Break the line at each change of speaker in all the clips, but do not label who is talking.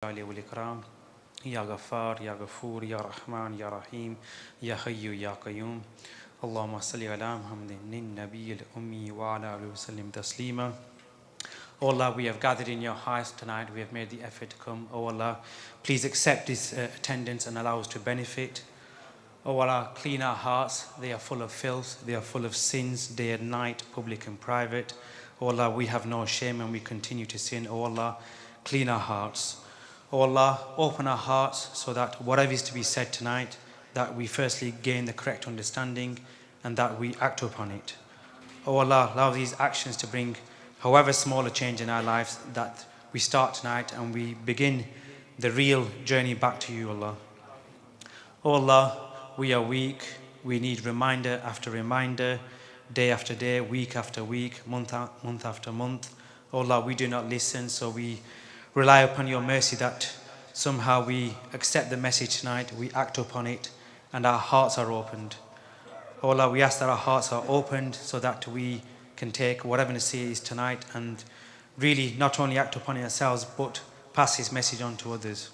الجلال والإكرام يا غفار يا غفور يا رحمن يا رحيم يا حي يا قيوم اللهم صل على محمد النبي الأمي وعلى آله وسلم تسليما. Oh Allah, we have gathered in your house tonight. We have made the effort to come. Oh Allah, please accept this attendance and allow us to benefit. Oh Allah, clean our hearts. They are full of filth. They are full of sins, day and night, public and private. Oh Allah, we have no shame and we continue to sin. Oh Allah, clean our hearts. Oh Allah, open our hearts so that whatever is to be said tonight, that we firstly gain the correct understanding and that we act upon it. Oh Allah, allow these actions to bring however small a change in our lives, that we start tonight and we begin the real journey back to you, Allah. Oh Allah, we are weak. We need reminder after reminder, day after day, week after week, month after month. Oh Allah, we do not listen, so we rely upon your mercy that somehow we accept the message tonight, we act upon it, and our hearts are opened. Oh Allah, we ask that our hearts are opened so that we can take whatever nasiyyah is tonight and really not only act upon it ourselves, but pass his message on to others.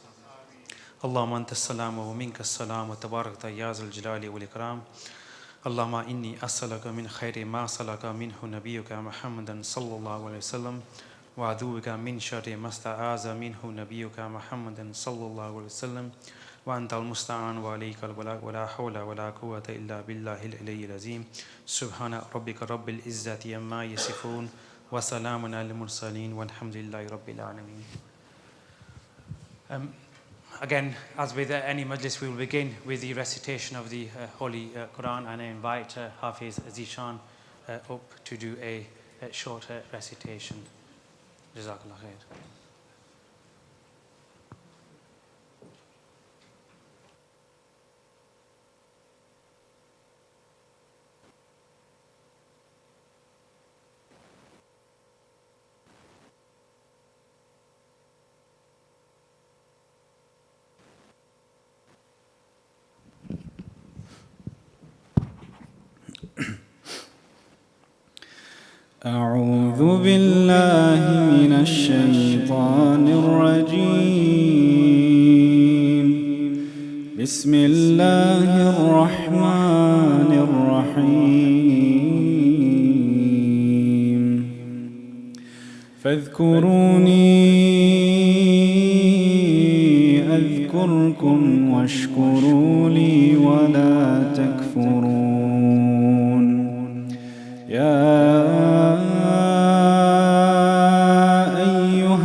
Allahumma anta as-salam wa minka as-salam wa tabarakta ya zal jalali wal ikram. Allahumma inni as'aluka min khayri ma salaka minhu nabiyyuka Muhammadan sallallahu alayhi wa sallam wa a'udhu min sharri ma sta'aza minhu nabiyyuka Muhammadan sallallahu alayhi wa sallam wa anta al-musta'an wa alayka al-balagh wa la hawla wa la quwwata illa billahi al-aliyyil azim. Subhana rabbika rabbil izzati amma yasifun wa salamun alal mursalin walhamdulillahi rabbil alamin. Again, as with any majlis, we will begin with the recitation of the Holy Quran, and I invite Hafiz Zishan up to do a short recitation. Jazakallah khair.
أعوذ بالله من الشيطان الرجيم. بسم الله الرحمن الرحيم. فاذكروني أذكركم واشكروا لي ولا تكفرون. يا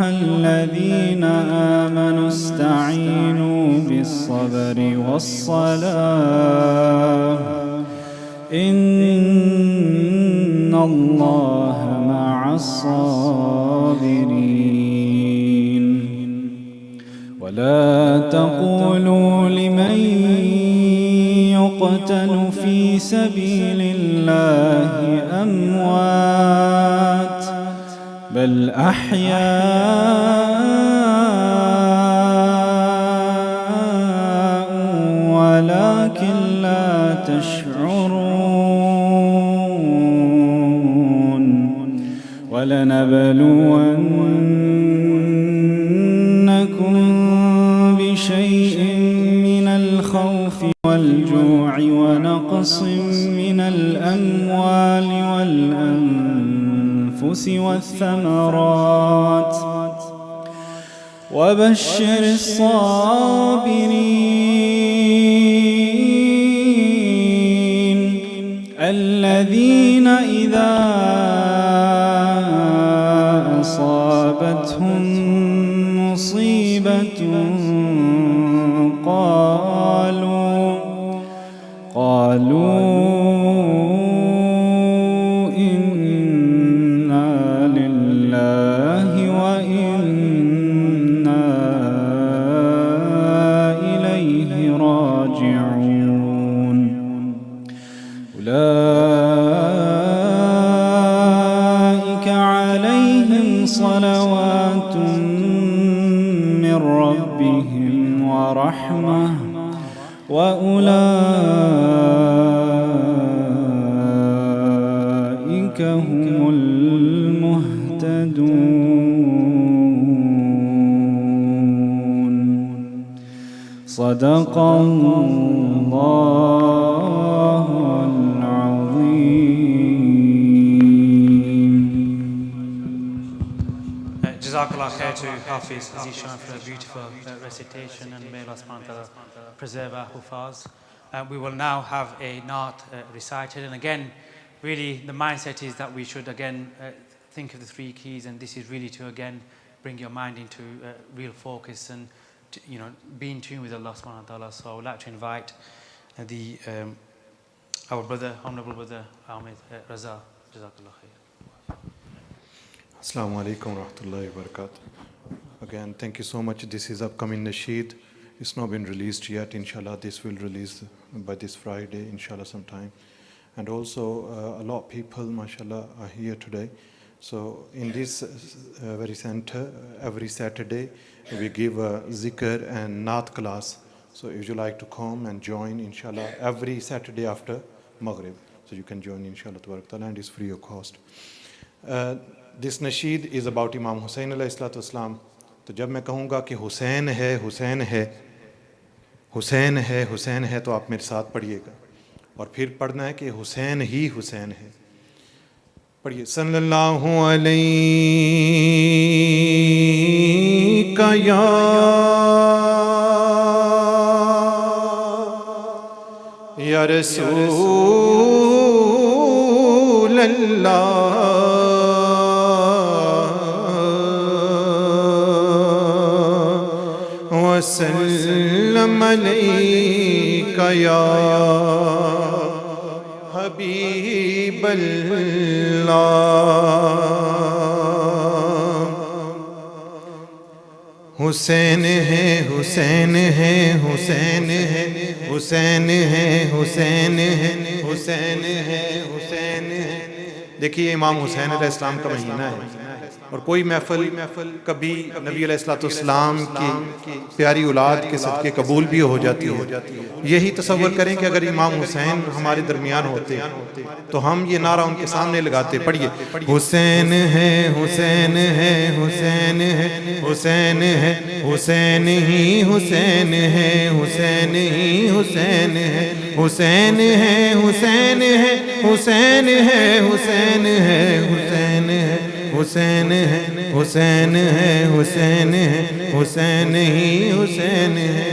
الذين آمنوا استعينوا بالصبر والصلاة إن الله مع الصابرين. ولا تقولوا لمن يقتل في سبيل الله أموات بل أحياء ولكن لا تشعرون. ولنبلونكم بشيء من الخوف والجوع ونقص من الأموال والأنفس والثمرات وبشر الصابرين الذين إذا أصابتهم مصيبة قالوا إنا لله وإنا إليه راجعون. أولئك عليهم صلوات من ربهم ورحمة وأولئك هم المهتدون. صدق الله العظيم.
Jazakallah khair to Hafiz Azishan for a beautiful recitation, and may Allah subhanahu wa ta'ala preserve our Hufaz. We will now have a Naat recited, and again, really the mindset is that we should again think of the three keys, and this is really to again bring your mind into real focus and to, be in tune with Allah subhanahu wa ta'ala. So I would like to invite our brother, honorable brother Ahmad Raza. Jazakallah khair.
Assalamu alaikum wa rahmatullahi wa barakatuh. Again, thank you so much. This is upcoming nasheed. It's not been released yet. Inshallah, this will release by this Friday, inshallah, sometime. And also, a lot of people, mashallah, are here today. So in this very center, every Saturday, we give a zikr and naat class. So if you like to come and join, inshallah, every Saturday after Maghrib. So you can join, inshallah, and it's free of cost. This nasheed is about Imam Hussayn R.A. تو جب میں کہوں گا کہ حسین ہے حسین ہے حسین ہے حسین ہے تو آپ میرے ساتھ پڑھیے گا اور پھر پڑھنا ہے کہ حسین ہی حسین ہے. پڑھیے صلی اللہ علیہ یا رسول اللہ وسلم علیک یا حبیب اللہ. حسین ہے حسین ہے حسین ہے حسین ہے حسین ہے حسین ہے حسین ہے. دیکھیے امام حسین علیہ السلام کا مہینہ ہے اور کوئی محفل کبھی نبی علیہ السلام کی پیاری اولاد کے صدقے قبول بھی ہو جاتی ہے. یہی تصور کریں کہ اگر امام حسین ہمارے درمیان ہوتے تو ہم یہ نعرہ ان کے سامنے لگاتے. پڑھیے حسین ہے حسین ہے حسین ہے حسین ہے حسین ہی حسین ہے حسین ہی حسین ہے حسین ہے حسین ہے حسین ہے حسین ہے حسین ہے حسین ہے حسین ہے حسین ہے حسین ہی حسین ہے.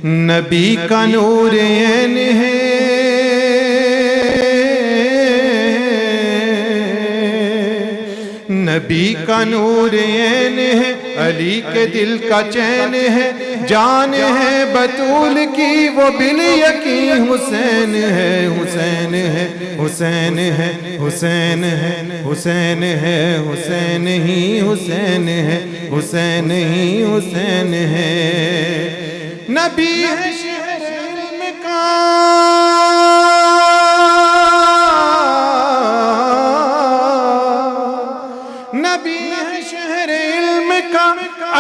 نبی کا نور عین ہے نبی کا نور عین ہے علی کے دل کا چین ہے جان ہے بطول کی وہ بالیقین حسین ہے حسین ہے حسین ہے حسین ہے حسین ہے حسین ہی حسین ہے حسین ہی حسین ہے. نبی ہے شہر علم کا نبی ہے شہر علم کا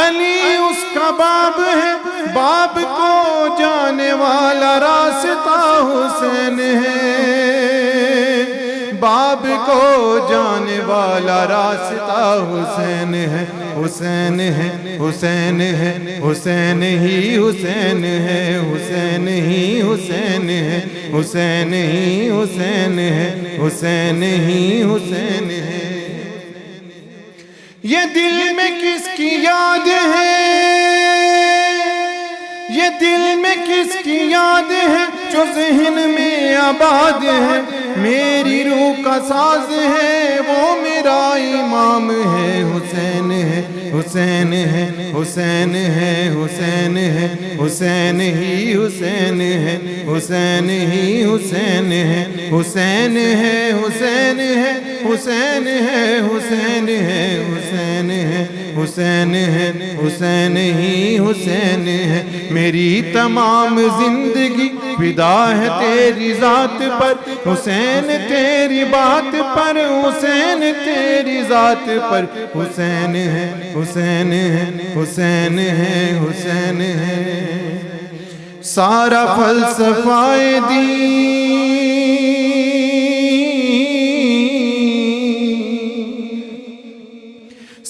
علی اس کا باب ہے باب کو جانے والا راستہ حسین ہے باب کو جانے والا راستہ حسین ہے حسین ہے حسین ہے حسین ہی حسین ہے حسین ہی حسین ہے حسین ہی حسین ہے حسین ہی حسین ہے. یہ دل میں کس کی یاد ہے یہ دل میں کس کی یاد ہے جو ذہن میں آباد ہے میری روح کا ساز ہے وہ میرا امام ہے حسین ہے حسین ہے حسین ہے حسین ہے حسین ہی حسین ہے حسین ہی حسین ہے حسین ہے حسین ہے حسین ہے حسین ہے حسین ہے حسین ہے حسین ہی حسین ہے. میری تمام زندگی فدا ہے تیری ذات پر حسین تیری بات پر حسین تیری ذات پر حسین ہے حسین ہے حسین ہے حسین ہے. سارا فلسفہ دین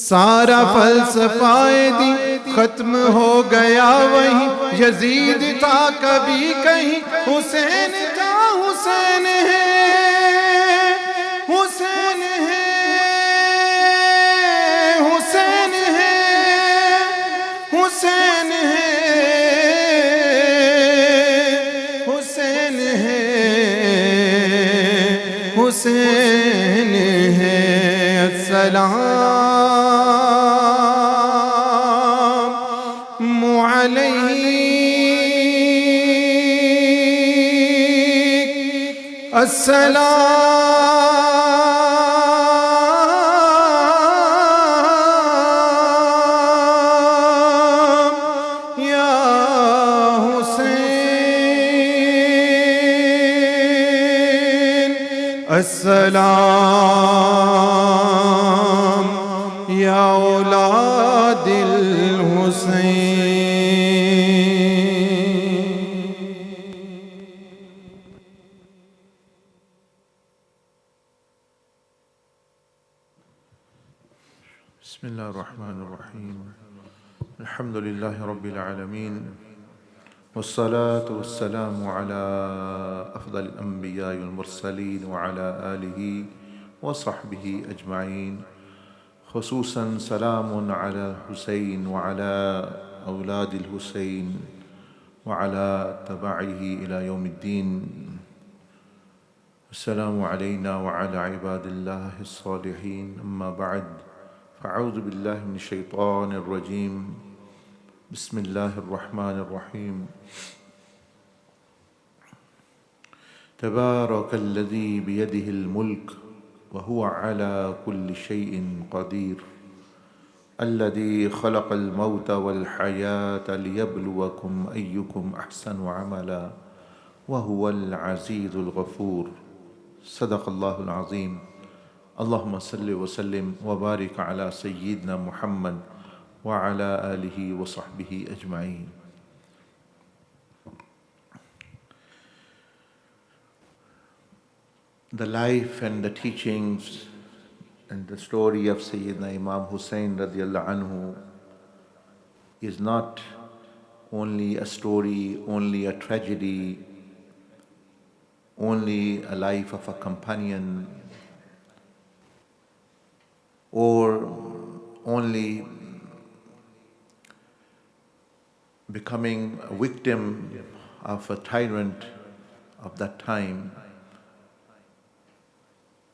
سارا فلسفہ دین खत्म हो गया वही यजीद था कभी कहीं हुसैन का हुसैन है हुसैन है हुसैन है हुसैन है हुसैन है हुसैन है अस्सलाम अलैक अस्सलाम या हुसैन अस्सलाम या औलादिल हुसैन। बिस्मिल्लाहिर्रहमानिर्रहीम अल्हम्दुलिल्लाहि रब्बिल आलमीन वस्सलातु वस्सलामु अला अफ़ज़लिल अंबियाइ वल मुरसलीन व अला आलिहि व सहबिहि अजमाइन खुसूसन सलामुन अला हुसैन व अला औलादिल हुसैन व अला तबाइहि इला यौमिद्दीन। अस्सलामु अलैना व अला इबादिल्लाहिस सालिहीन अम्मा बअद फ़अऊज़ु बिल्लाहि मिनश शैतानिर रजीम बिस्मिल्लाहिर रहमानिर रहीम तबारकल्लज़ी बियदिहिल मुल्क व हुवा अला कुल्लि शैइन क़दीर अल्लज़ी ख़लक़ल मौत वल हयात लियब्लुवकुम अय्युकुम अहसनु अमला व हुवल अज़ीज़ुल गफ़ूर। सदक़ल्लाहुल अज़ीम। अल्लाहुम्मा सल्लि व सल्लिम व बारिक अला सय्यिदना मुहम्मद व अला आलिहि व सहबिहि ajwain. The life and the teachings and the story of Sayyidina Imam Hussayn radiallahu anhu is not only a story, only a tragedy, only a life of a companion, or only becoming a victim of a tyrant of that time,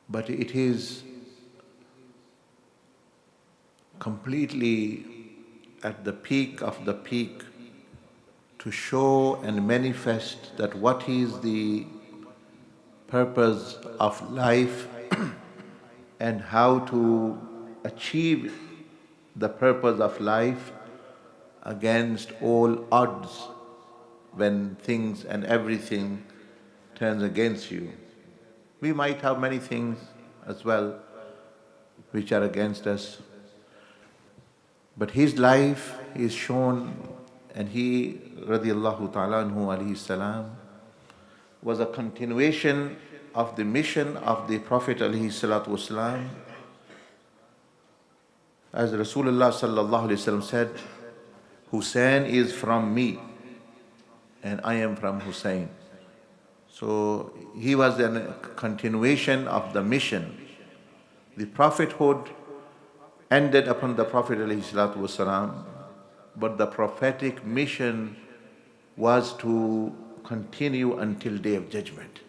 but it is completely at the peak of the peak to show and manifest that what is the purpose of life and how to achieve the purpose of life against all odds when things and everything turns against you. We might have many things as well which are against us, but his life is shown, and he radiallahu ta'ala anhu alayhi salam was a continuation of the mission of the Prophet alayhi salatu wasalam. As Rasulullah sallallahu alayhi wasallam said, Hussein is from me and I am from Hussein. So he was a continuation of the mission. The prophethood ended upon the Prophet alayhi salatu wasalam, but the prophetic mission was to continue until Day of Judgment.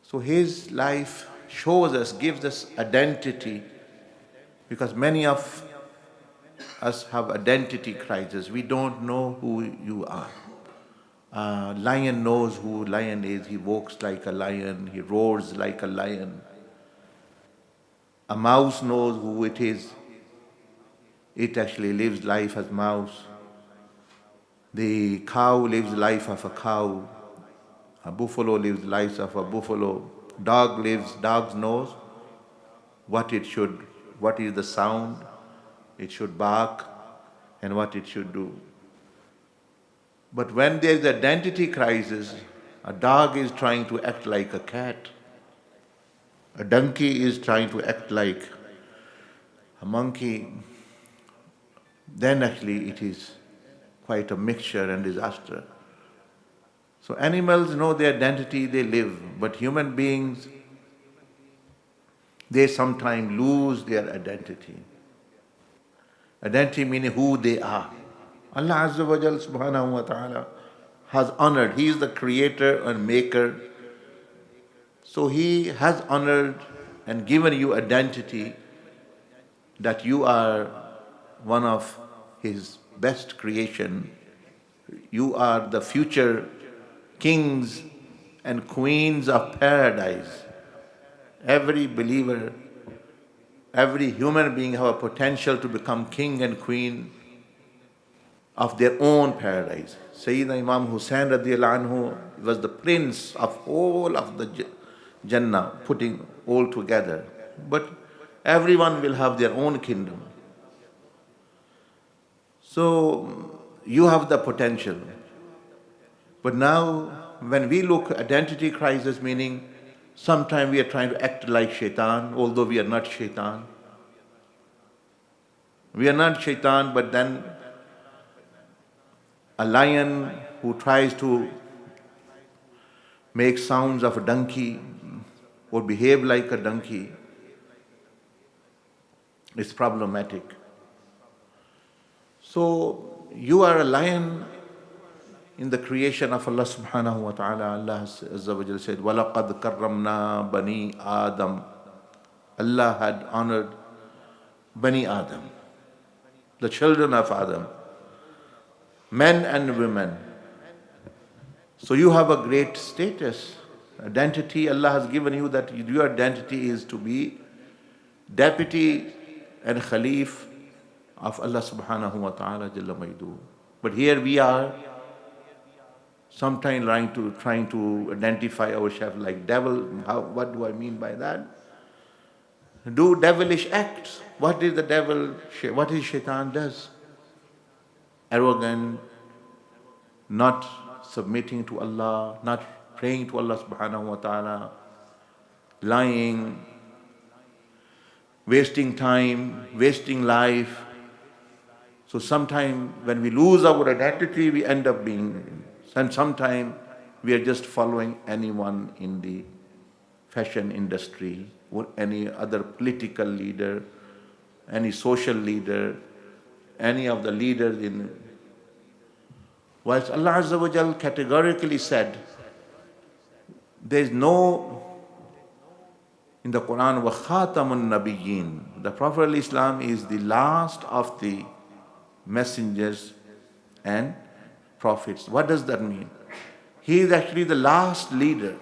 So his life shows us, gives us identity, because many of us have identity crisis. We don't know who you are. Lion knows who lion is. He walks like a lion. He roars like a lion. A mouse knows who it is. It actually lives life as mouse. The cow lives life of a cow. A buffalo lives life of a buffalo. Dogs knows what it should, what is the sound it should bark and what it should do. But when there is identity crisis, a dog is trying to act like a cat. A donkey is trying to act like a monkey.
then actually it is quite a mixture and disaster. So animals know their identity, they live, but human beings, they sometimes lose their identity. Identity meaning who they are. Allah Azza wa Jal subhanahu wa ta'ala has honored. He is the creator and maker. So He has honored and given you identity that you are one of His best creation. You are the future kings and queens of paradise. Every believer, every human being have a potential to become king and queen of their own paradise. Sayyidina Imam Hussayn R.A was the prince of all of the Jannah, putting all together. But everyone will have their own kingdom. So you have the potential. But now when we look at identity crisis, meaning sometimes we are trying to act like shaitan, although we are not shaitan. We are not shaitan, but then a lion who tries to make sounds of a donkey or behave like a donkey is problematic. So you are a lion in the creation of Allah subhanahu wa ta'ala. Allah Azza wa Jalla said, وَلَقَدْ كَرَّمْنَا بَنِي Adam. Allah had honored Bani Adam, the children of Adam, men and women. So you have a great status, identity. Allah has given you that your identity is to be deputy and khalif of Allah subhanahu wa ta'ala Jalla Majdu. But here we are sometimes trying to identify ourselves like devil. What do I mean by that? Do devilish acts. What is the devil? What is shaitan does? Arrogant, not submitting to Allah, not praying to Allah subhanahu wa ta'ala, lying, wasting time, wasting life. So sometimes when we lose our identity, we end up being, and sometimes we are just following anyone in the fashion industry or any other political leader, any social leader, any of the leaders in. Whilst Allah Azza wa Jal categorically said, there is no, in the Quran, وَخَاتَمُ النَّبِيِّينَ. The Prophet ﷺ is the last of the messengers and prophets. What does that mean? He is actually the last leader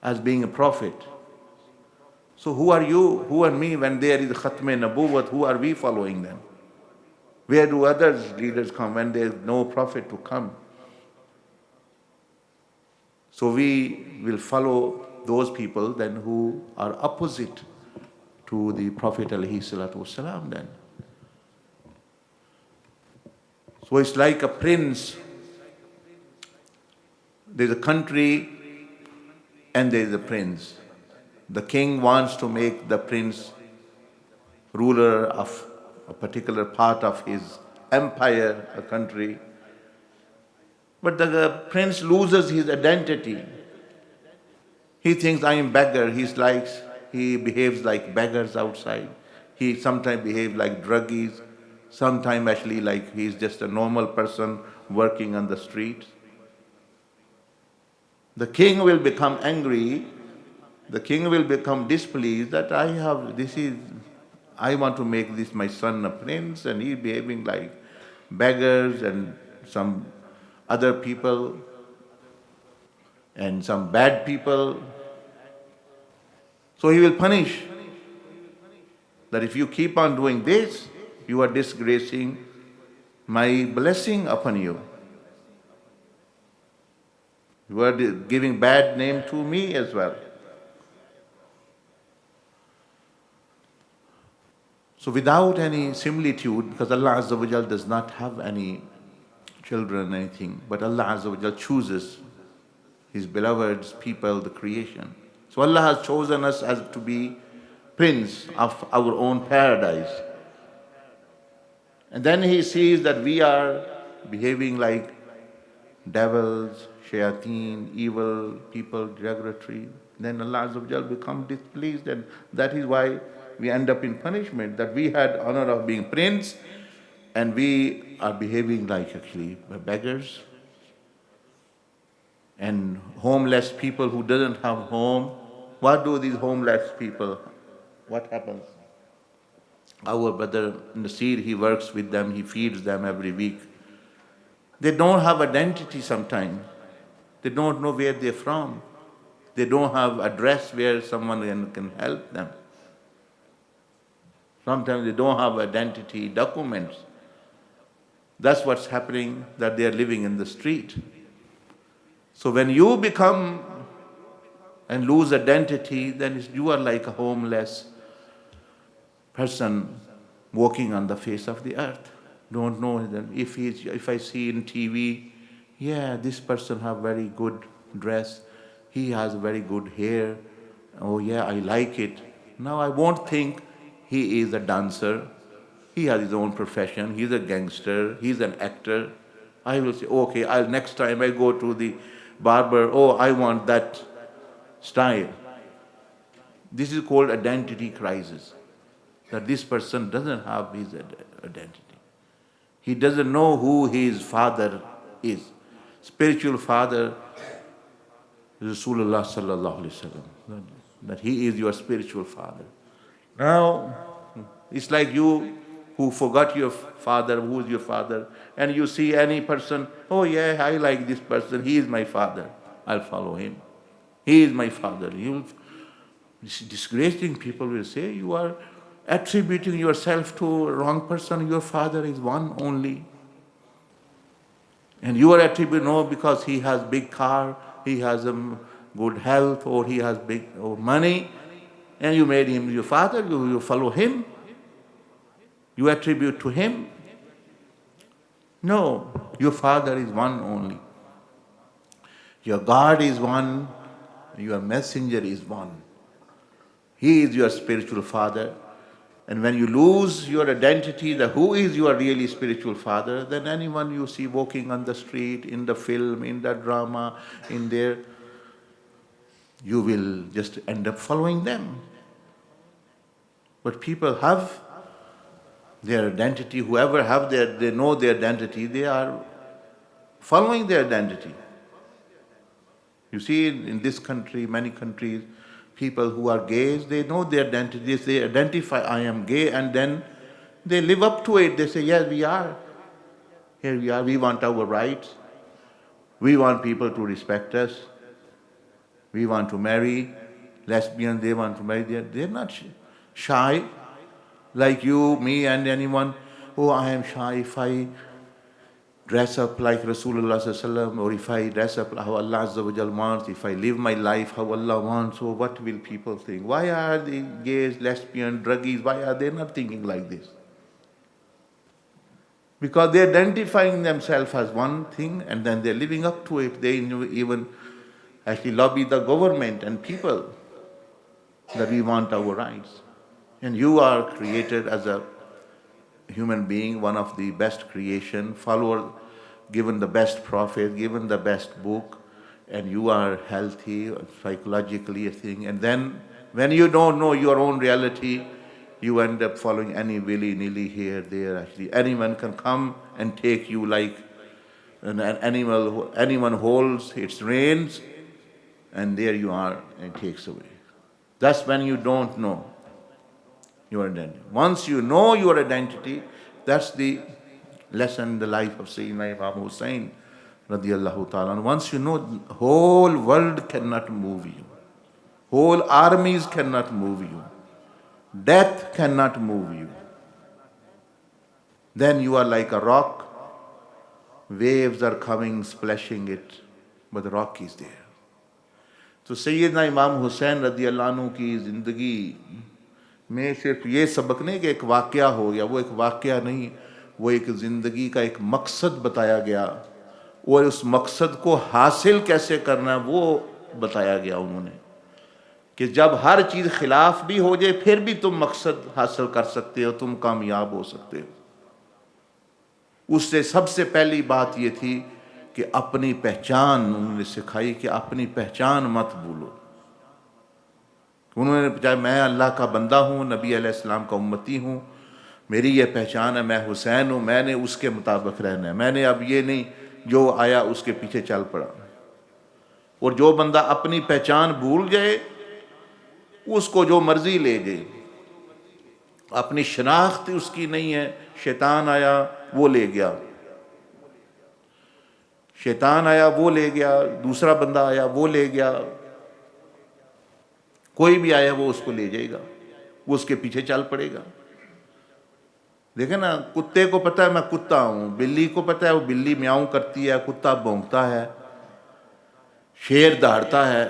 as being a prophet. So who are you, who are me when there is Khatme Nabuwwat? Who are we following them? Where do other leaders come when there is no prophet to come? So we will follow those people then who are opposite to the Prophet alayhi salatu wasalam then. So it's like a prince. There's a country and there's a prince. The king wants to make the prince ruler of a particular part of his empire, a country. But the prince loses his identity. He thinks, I am beggar. He behaves like beggars outside. He sometimes behaves like druggies. Sometimes actually like he's just a normal person working on the streets. The king will become angry. The king will become displeased that I want to make this my son a prince and he's behaving like beggars and some other people and some bad people. So he will punish that if you keep on doing this, you are disgracing my blessing upon you. You are giving bad name to me as well. So without any similitude, because Allah Azza wa Jal does not have any children, anything, but Allah Azza wa Jal chooses His beloved people, the creation. So Allah has chosen us as to be prince of our own paradise. And then he sees that we are behaving like devils, shayateen, evil people, derogatory. Then Allah Azza wa Jal becomes displeased, and that is why we end up in punishment, that we had honor of being prince and we are behaving like actually beggars and homeless people who doesn't have home. What do these homeless people, what happens? Our brother Nasir, he works with them, he feeds them every week. They don't have identity sometimes. They don't know where they're from. They don't have address where someone can help them. Sometimes they don't have identity documents. That's what's happening, that they are living in the street. So when you become and lose identity, then you are like a homeless person walking on the face of the earth. Don't know that if I see in TV, yeah, this person have very good dress, he has very good hair, oh yeah, I like it. Now I won't think he is a dancer, he has his own profession, he's a gangster, he's an actor. I will say, okay, next time I go to the barber, oh, I want that style. This is called identity crisis, that this person doesn't have his identity. He doesn't know who his father is. Spiritual father, Rasulullah sallallahu alaihi wasallam, that he is your spiritual father. Now, it's like you who forgot your father, who is your father, and you see any person, oh yeah, I like this person, he is my father, I'll follow him. He is my father. Disgracing people will say, you are attributing yourself to a wrong person, your father is one only. And you are attributing, no, because he has big car, he has good health, or he has big money, and you made him your father, you follow him. You attribute to him. No, your father is one only. Your God is one, your messenger is one. He is your spiritual father. And when you lose your identity, that who is your really spiritual father, then anyone you see walking on the street, in the film, in the drama, in there, you will just end up following them. But people have their identity, whoever they know their identity, they are following their identity. You see in this country, many countries, people who are gays, they know their identities, they identify, I am gay, and then they live up to it. They say, yes, we are. Here we are, we want our rights. We want people to respect us. We want to marry. Lesbians, they want to marry. They're not shy like you, me, and anyone. Oh, I am shy if I dress up like Rasulullah sallallahu alaihi wasallam, or if I dress up how Allah Azza wa Jal wants, if I live my life how Allah wants, so what will people think? Why are the gays, lesbians, druggies, why are they not thinking like this? Because they're identifying themselves as one thing and then they're living up to it. They even actually lobby the government and people that we want our rights. And you are created as a human being, one of the best creation, follower, given the best prophet, given the best book, and you are healthy, psychologically a thing. And then when you don't know your own reality, you end up following any willy-nilly here, there. Actually, anyone can come and take you like an animal. Anyone holds its reins, and there you are, and takes away. That's when you don't know your identity. Once you know your identity, that's the lesson in the life of Sayyidina Imam Hussayn radiyallahu ta'ala. Once you know, the whole world cannot move you. Whole armies cannot move you. Death cannot move you. Then you are like a rock. Waves are coming, splashing it, but the rock is there. तो सैयदना इमाम हुसैन रदियल्लाहु अन्हु की ज़िंदगी में सिर्फ ये सबक नहीं कि एक वाक़या हो गया, वो एक वाक़या नहीं, वो एक ज़िंदगी का एक मकसद बताया गया और उस मकसद को हासिल कैसे करना वो बताया गया उन्होंने। کہ جب ہر چیز خلاف بھی ہو جائے پھر بھی تم مقصد حاصل کر سکتے ہو، تم کامیاب ہو سکتے ہو۔ اس سے سب سے پہلی بات یہ تھی کہ اپنی پہچان انہوں نے سکھائی کہ اپنی پہچان مت بھولو۔ انہوں نے چاہے میں اللہ کا بندہ ہوں، نبی علیہ السلام کا امتی ہوں، میری یہ پہچان ہے، میں حسین ہوں، میں نے اس کے مطابق رہنا ہے، میں نے اب یہ نہیں جو آیا اس کے پیچھے چل پڑا۔ اور جو بندہ اپنی پہچان بھول جائے اس کو جو مرضی لے جائے، اپنی شناخت اس کی نہیں ہے، شیطان آیا وہ لے گیا، شیطان آیا وہ لے گیا، دوسرا بندہ آیا وہ لے گیا، کوئی بھی آیا وہ اس کو لے جائے گا، وہ اس کے پیچھے چل پڑے گا۔ دیکھیں نا، کتے کو پتہ ہے میں کتا ہوں، بلی کو پتہ ہے وہ بلی میاؤں کرتی ہے، کتا بھونکتا ہے، شیر دہاڑتا ہے۔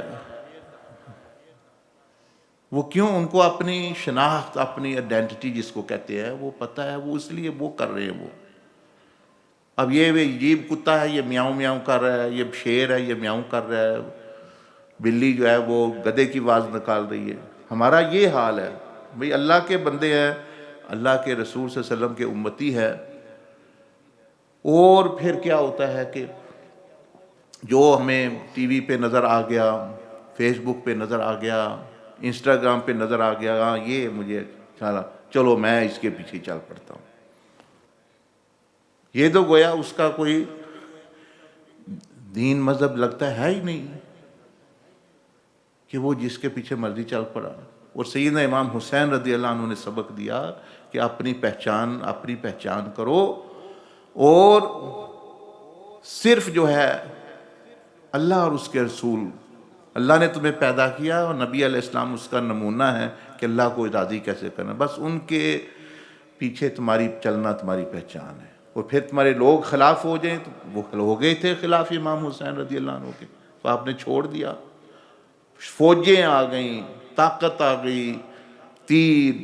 وہ کیوں؟ ان کو اپنی شناخت، اپنی آئیڈینٹی جس کو کہتے ہیں وہ پتہ ہے، وہ اس لیے وہ کر رہے ہیں۔ وہ اب یہ عجیب کتا ہے، یہ میاؤں میاؤں کر رہا ہے، یہ شیر ہے، یہ میاؤں کر رہا ہے، بلی جو ہے وہ گدھے کی آواز نکال رہی ہے۔ ہمارا یہ حال ہے بھئی، اللہ کے بندے ہیں، اللہ کے رسول صلی اللہ علیہ وسلم کے امتی ہے، اور پھر کیا ہوتا ہے کہ جو ہمیں ٹی وی پہ نظر آ گیا، فیس بک پہ نظر آ گیا، انسٹاگرام پہ نظر آ گیا، ہاں یہ مجھے چلو میں اس کے پیچھے چل پڑتا ہوں۔ یہ تو گویا اس کا کوئی دین مذہب لگتا ہے ہی نہیں کہ وہ جس کے پیچھے مرضی چل پڑا۔ اور سیدنا امام حسین رضی اللہ عنہ نے سبق دیا کہ اپنی پہچان کرو، اور صرف جو ہے اللہ اور اس کے رسول، اللہ نے تمہیں پیدا کیا اور نبی علیہ السلام اس کا نمونہ ہے کہ اللہ کو راضی کیسے کرنا، بس ان کے پیچھے تمہاری چلنا تمہاری پہچان ہے۔ اور پھر تمہارے لوگ خلاف ہو جائیں، تو وہ ہو گئے تھے خلاف امام حسین رضی اللہ عنہ کے، تو آپ نے چھوڑ دیا۔ فوجیں آ گئیں، طاقت آ گئی، تیر،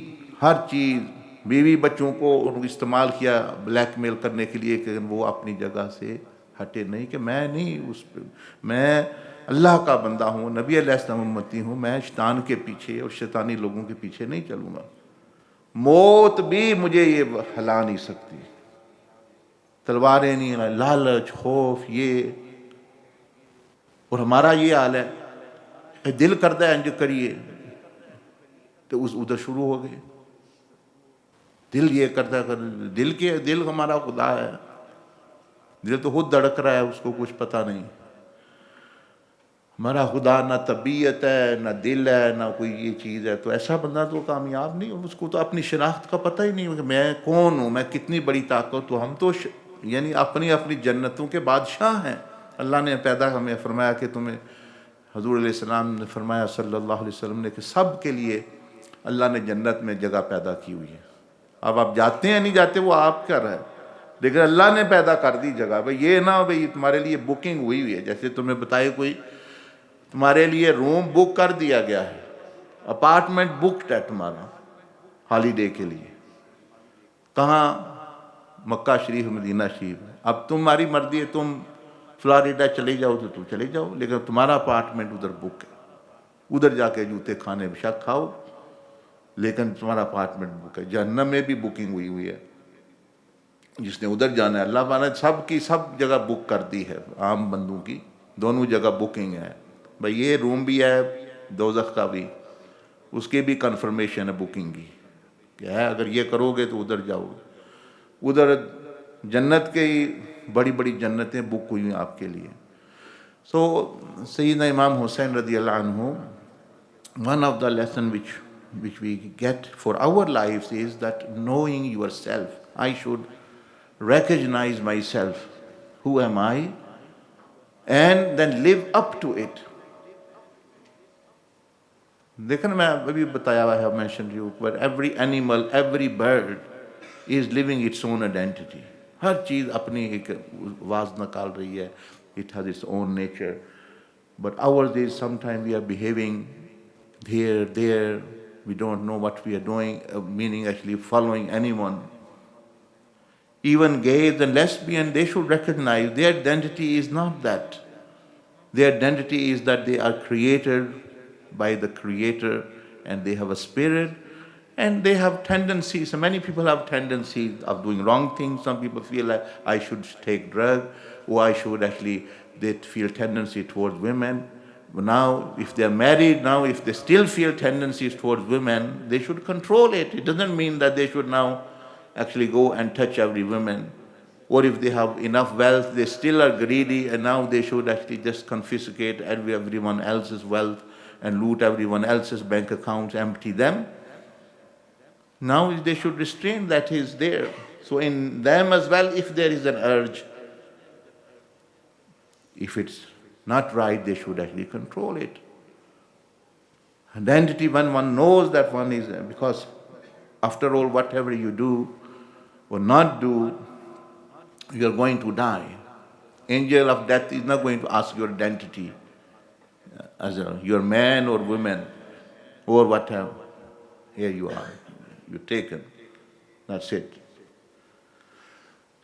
ہر چیز، بیوی بچوں کو استعمال کیا بلیک میل کرنے کے لیے، کہ وہ اپنی جگہ سے ہٹے نہیں کہ میں نہیں میں اللہ کا بندہ ہوں، نبی علیہ السلام امتی ہوں، میں شیطان کے پیچھے اور شیطانی لوگوں کے پیچھے نہیں چلوں گا، موت بھی مجھے یہ ہلا نہیں سکتی، تلواریں نہیں، لالچ، خوف، یہ۔ اور ہمارا یہ حال ہے، دل کرتا ہے انج کریے تو ادھر شروع ہو گئے، دل یہ کرتا ہے، دل ہمارا خدا ہے، دل تو خود دھڑک رہا ہے، اس کو کچھ پتہ نہیں۔ ہمارا خدا نہ طبیعت ہے، نہ دل ہے، نہ کوئی یہ چیز ہے، تو ایسا بندہ تو کامیاب نہیں، اور اس کو تو اپنی شناخت کا پتہ ہی نہیں کہ میں کون ہوں، میں کتنی بڑی طاقت ہوں۔ ہم تو یعنی اپنی جنتوں کے بادشاہ ہیں۔ اللہ نے پیدا ہمیں فرمایا کہ تمہیں، حضور علیہ السلام نے فرمایا صلی اللہ علیہ وسلم نے، کہ سب کے لیے اللہ نے جنت میں جگہ پیدا کی ہوئی ہے۔ اب آپ جاتے ہیں نہیں جاتے وہ آپ کر رہے ہیں، لیکن اللہ نے پیدا کر دی جگہ۔ بھئی یہ نہ بھئی تمہارے لیے بکنگ ہوئی ہے، جیسے تمہیں بتائے کوئی تمہارے لیے روم بک کر دیا گیا ہے، اپارٹمنٹ بکڈ ہے تمہارا ہالیڈے کے لیے، کہاں؟ مکہ شریف، مدینہ شریف۔ اب تمہاری مرضی ہے، تم فلاریڈا چلے جاؤ تو تم چلے جاؤ، لیکن تمہارا اپارٹمنٹ ادھر بک ہے، ادھر جا کے جوتے کھانے بشک کھاؤ، لیکن تمہارا اپارٹمنٹ بک ہے۔ جہنم میں بھی بکنگ ہوئی ہے، جس نے ادھر جانا ہے، اللہ نے سب جگہ بک کر دی ہے، عام بندوں کی دونوں جگہ بکنگ ہے۔ بھئی یہ روم بھی ہے دوزخ کا بھی، اس کی بھی کنفرمیشن ہے بکنگ کی، کہ ہے اگر یہ کرو گے تو ادھر جاؤ گے، ادھر جنت کے بڑی بڑی جنتیں بک ہوئی ہیں آپ کے لیے۔ سو سیدنا امام حسین رضی اللہ عنہ، one of the lesson which we get for our lives is that knowing yourself, I should recognize myself, who am I, and then live up to it. دیکھیں میں ابھی بتایا ہوا ہے، mentioned you, but every animal, every bird is living its own identity. ہر چیز اپنی ایک آواز نکال رہی ہے، it has its own nature. But ours is sometimes we are behaving here, there, we don't know what we are doing, meaning actually following anyone. Even gays and lesbians, they should recognize their identity is not that. Their identity is that they are created by the Creator, and they have a spirit, and they have tendencies. So many people have tendencies of doing wrong things. Some people feel like I should take drug, or I should actually, they feel tendency towards women. But now, if they're married, now if they still feel tendencies towards women, they should control it. It doesn't mean that they should now actually go and touch every woman. Or if they have enough wealth, they still are greedy, and now they should actually just confiscate everyone else's wealth and loot everyone else's bank accounts, empty them. Now they should restrain that is there. So in them as well, if there is an urge, if it's not right, they should actually control it. Identity, when one knows that one is, because after all, whatever you do or not do, you are going to die. Angel of death is not going to ask your identity as you're man or woman or whatever. Here you are, you're taken. That's it.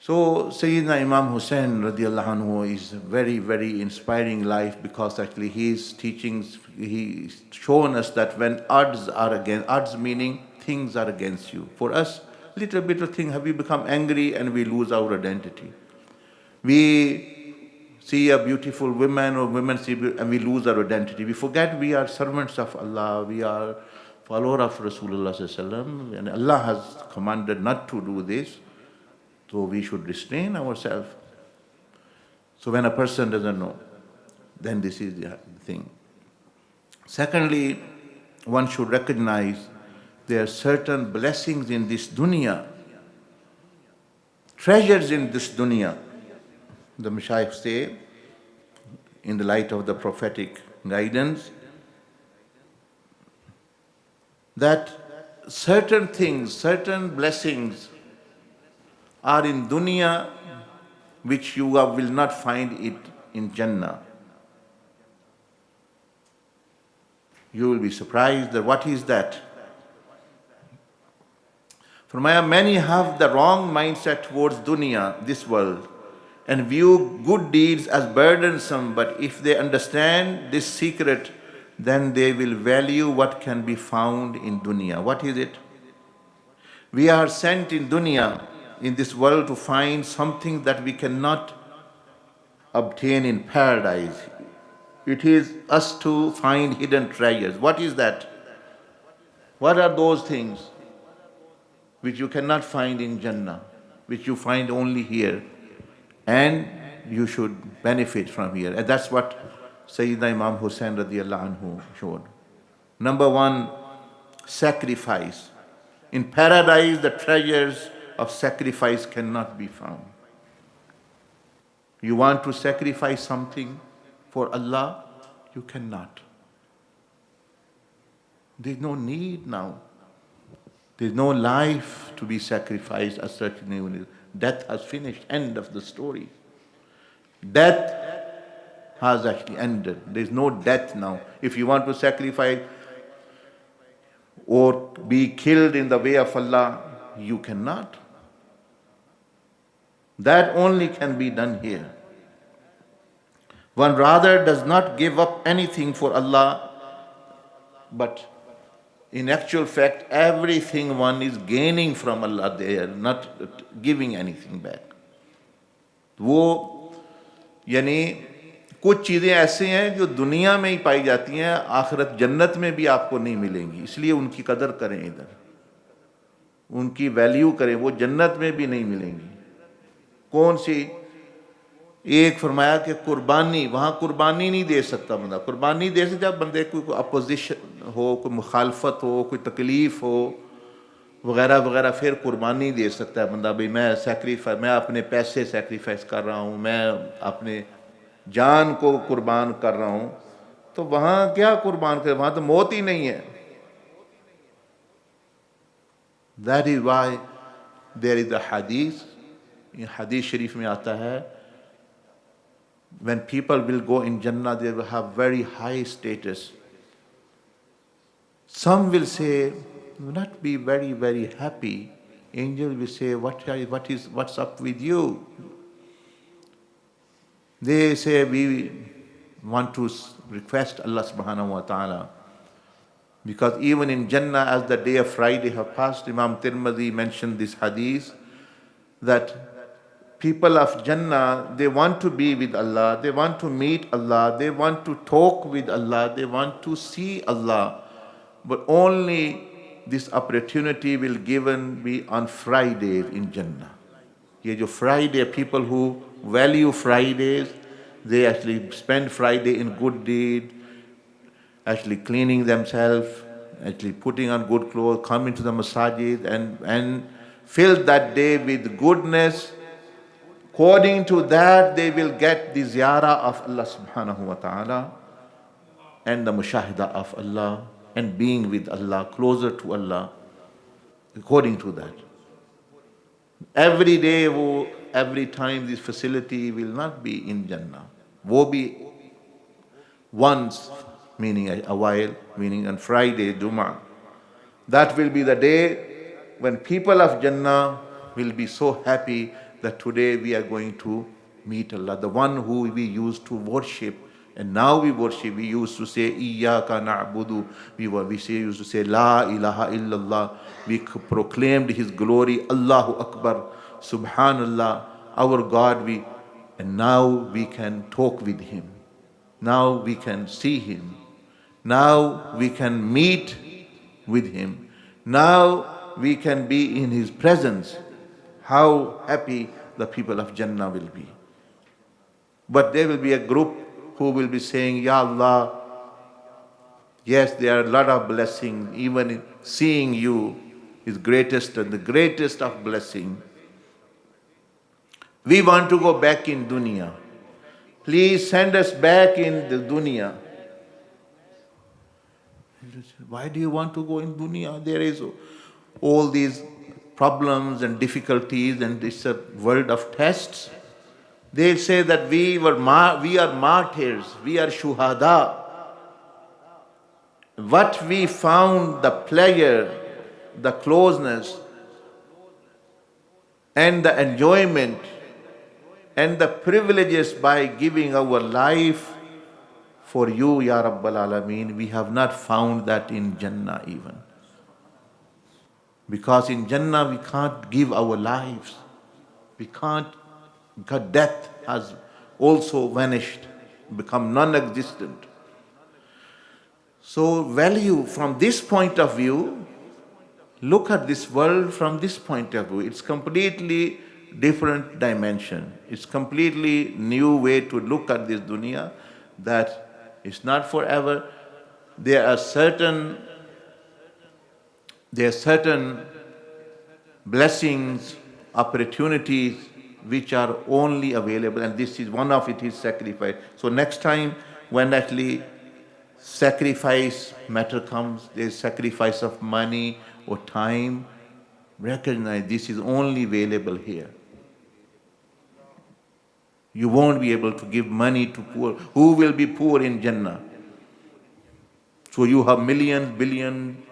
So Sayyidina Imam Hussayn radiallahu anhu is a very, very inspiring life, because actually his teachings, he's shown us that when odds are against, odds meaning things are against you. For us, little bit of thing, have we become angry and we lose our identity. We see a beautiful woman or women see and we lose our identity. We forget we are servants of Allah, we are follower of Rasulullah sallallahu alaihi wasallam, and Allah has commanded not to do this. So we should restrain ourselves. So when a person doesn't know, then this is the thing. Secondly, one should recognize there are certain blessings in this dunya, treasures in this dunya. The Mashaykh say, in the light of the prophetic guidance, that certain things, certain blessings are in dunya which you will not find it in Jannah. You will be surprised that what is that? For many have the wrong mindset towards dunya, this world, and view good deeds as burdensome, but if they understand this secret, then they will value what can be found in dunya. What is it? We are sent in dunya, in this world, to find something that we cannot obtain in paradise. It is us to find hidden treasures. What is that? What are those things which you cannot find in Jannah, which you find only here? And you should benefit from here. And that's what Sayyidina Imam Hussayn radiallahu anhu showed. Number one, sacrifice. In paradise, the treasures of sacrifice cannot be found. You want to sacrifice something for Allah, you cannot. There's no need now. There's no life to be sacrificed as such. Death has finished. End of the story. Death has actually ended. There's no death now. If you want to sacrifice or be killed in the way of Allah, you cannot. That only can be done here. One rather does not give up anything for Allah, but in actual fact, everything one is gaining from Allah there, not giving anything back. वो यानी कुछ चीज़ें ऐसे हैं जो दुनिया में ही पाई जाती हैं, आखिरत जन्नत में भी आपको नहीं मिलेंगी, इसलिए उनकी कदर करें, इधर उनकी वैल्यू करें, वो जन्नत में भी नहीं मिलेंगी. कौन सी? एक फरमाया कि कुर्बानी, वहाँ कुर्बानी नहीं दे सकता बंदा. कुर्बानी दे सकता जब बंदे कोई अपोजिशन हो, कोई मुखालफत हो, कोई तकलीफ़ हो वगैरह वगैरह, फिर कुर्बानी दे सकता है बंदा. भाई मैं सैक्रिफाइस, मैं अपने पैसे सैक्रिफाइस कर रहा हूँ, मैं अपने जान को कुर्बान कर रहा हूँ, तो वहाँ क्या कुर्बान कर, वहाँ तो मौत ही नहीं है. That is why there is a hadith. In hadith शरीफ में आता है, when people will go in Jannah, they will have very high status. Some will say, will not be very, very happy. Angel will say, what's up with you? They say, we want to request Allah subhanahu wa ta'ala Because even in Jannah, as the day of Friday have passed, Imam Tirmidhi mentioned this hadith that people of Jannah, they want to be with Allah, they want to meet Allah, they want to talk with Allah, they want to see Allah. But only this opportunity will given be on Fridays in Jannah. ये जो Friday, people who value Fridays, they actually spend Friday in good deed, actually cleaning themselves, actually putting on good clothes, come into the masajid and fill that day with goodness. According to that, they will get the ziyarah of Allah subhanahu wa ta'ala and the mushahida of Allah and being with Allah, closer to Allah, according to that. Every day, every time this facility will not be in Jannah. Wo be once, meaning a while, meaning on Friday, Jummah. That will be the day when people of Jannah will be so happy that today we are going to meet Allah, the one who we used to worship. And now we worship. We used to say, Iyyaka na'budu. We used to say, La ilaha illallah. We proclaimed His glory, Allahu Akbar, Subhanallah, our God. And now we can talk with Him. Now we can see Him. Now we can meet with Him. Now we can be in His presence. How happy the people of Jannah will be. But there will be a group who will be saying, Ya Allah, yes, there are a lot of blessings. Even seeing you is greatest and the greatest of blessing. We want to go back in dunya. Please send us back in the dunya. Why do you want to go in dunya? There is all these problems and difficulties, and it's a world of tests. They say that we are martyrs, we are shuhada. What we found, the pleasure, the closeness, and the enjoyment, and the privileges by giving our life for you, Ya Rabbal Alameen, we have not found that in Jannah even. Because in Jannah we can't give our lives. We can't, because death has also vanished, become non-existent. So value from this point of view, look at this world from this point of view. It's completely different dimension. It's completely new way to look at this dunya, that it's not forever. There are certain blessings, opportunities which are only available, and this is one of it is sacrifice. So next time when actually sacrifice matter comes, there's sacrifice of money or time, recognize this is only available here. You won't be able to give money to poor. Who will be poor in Jannah? So you have millions, billions,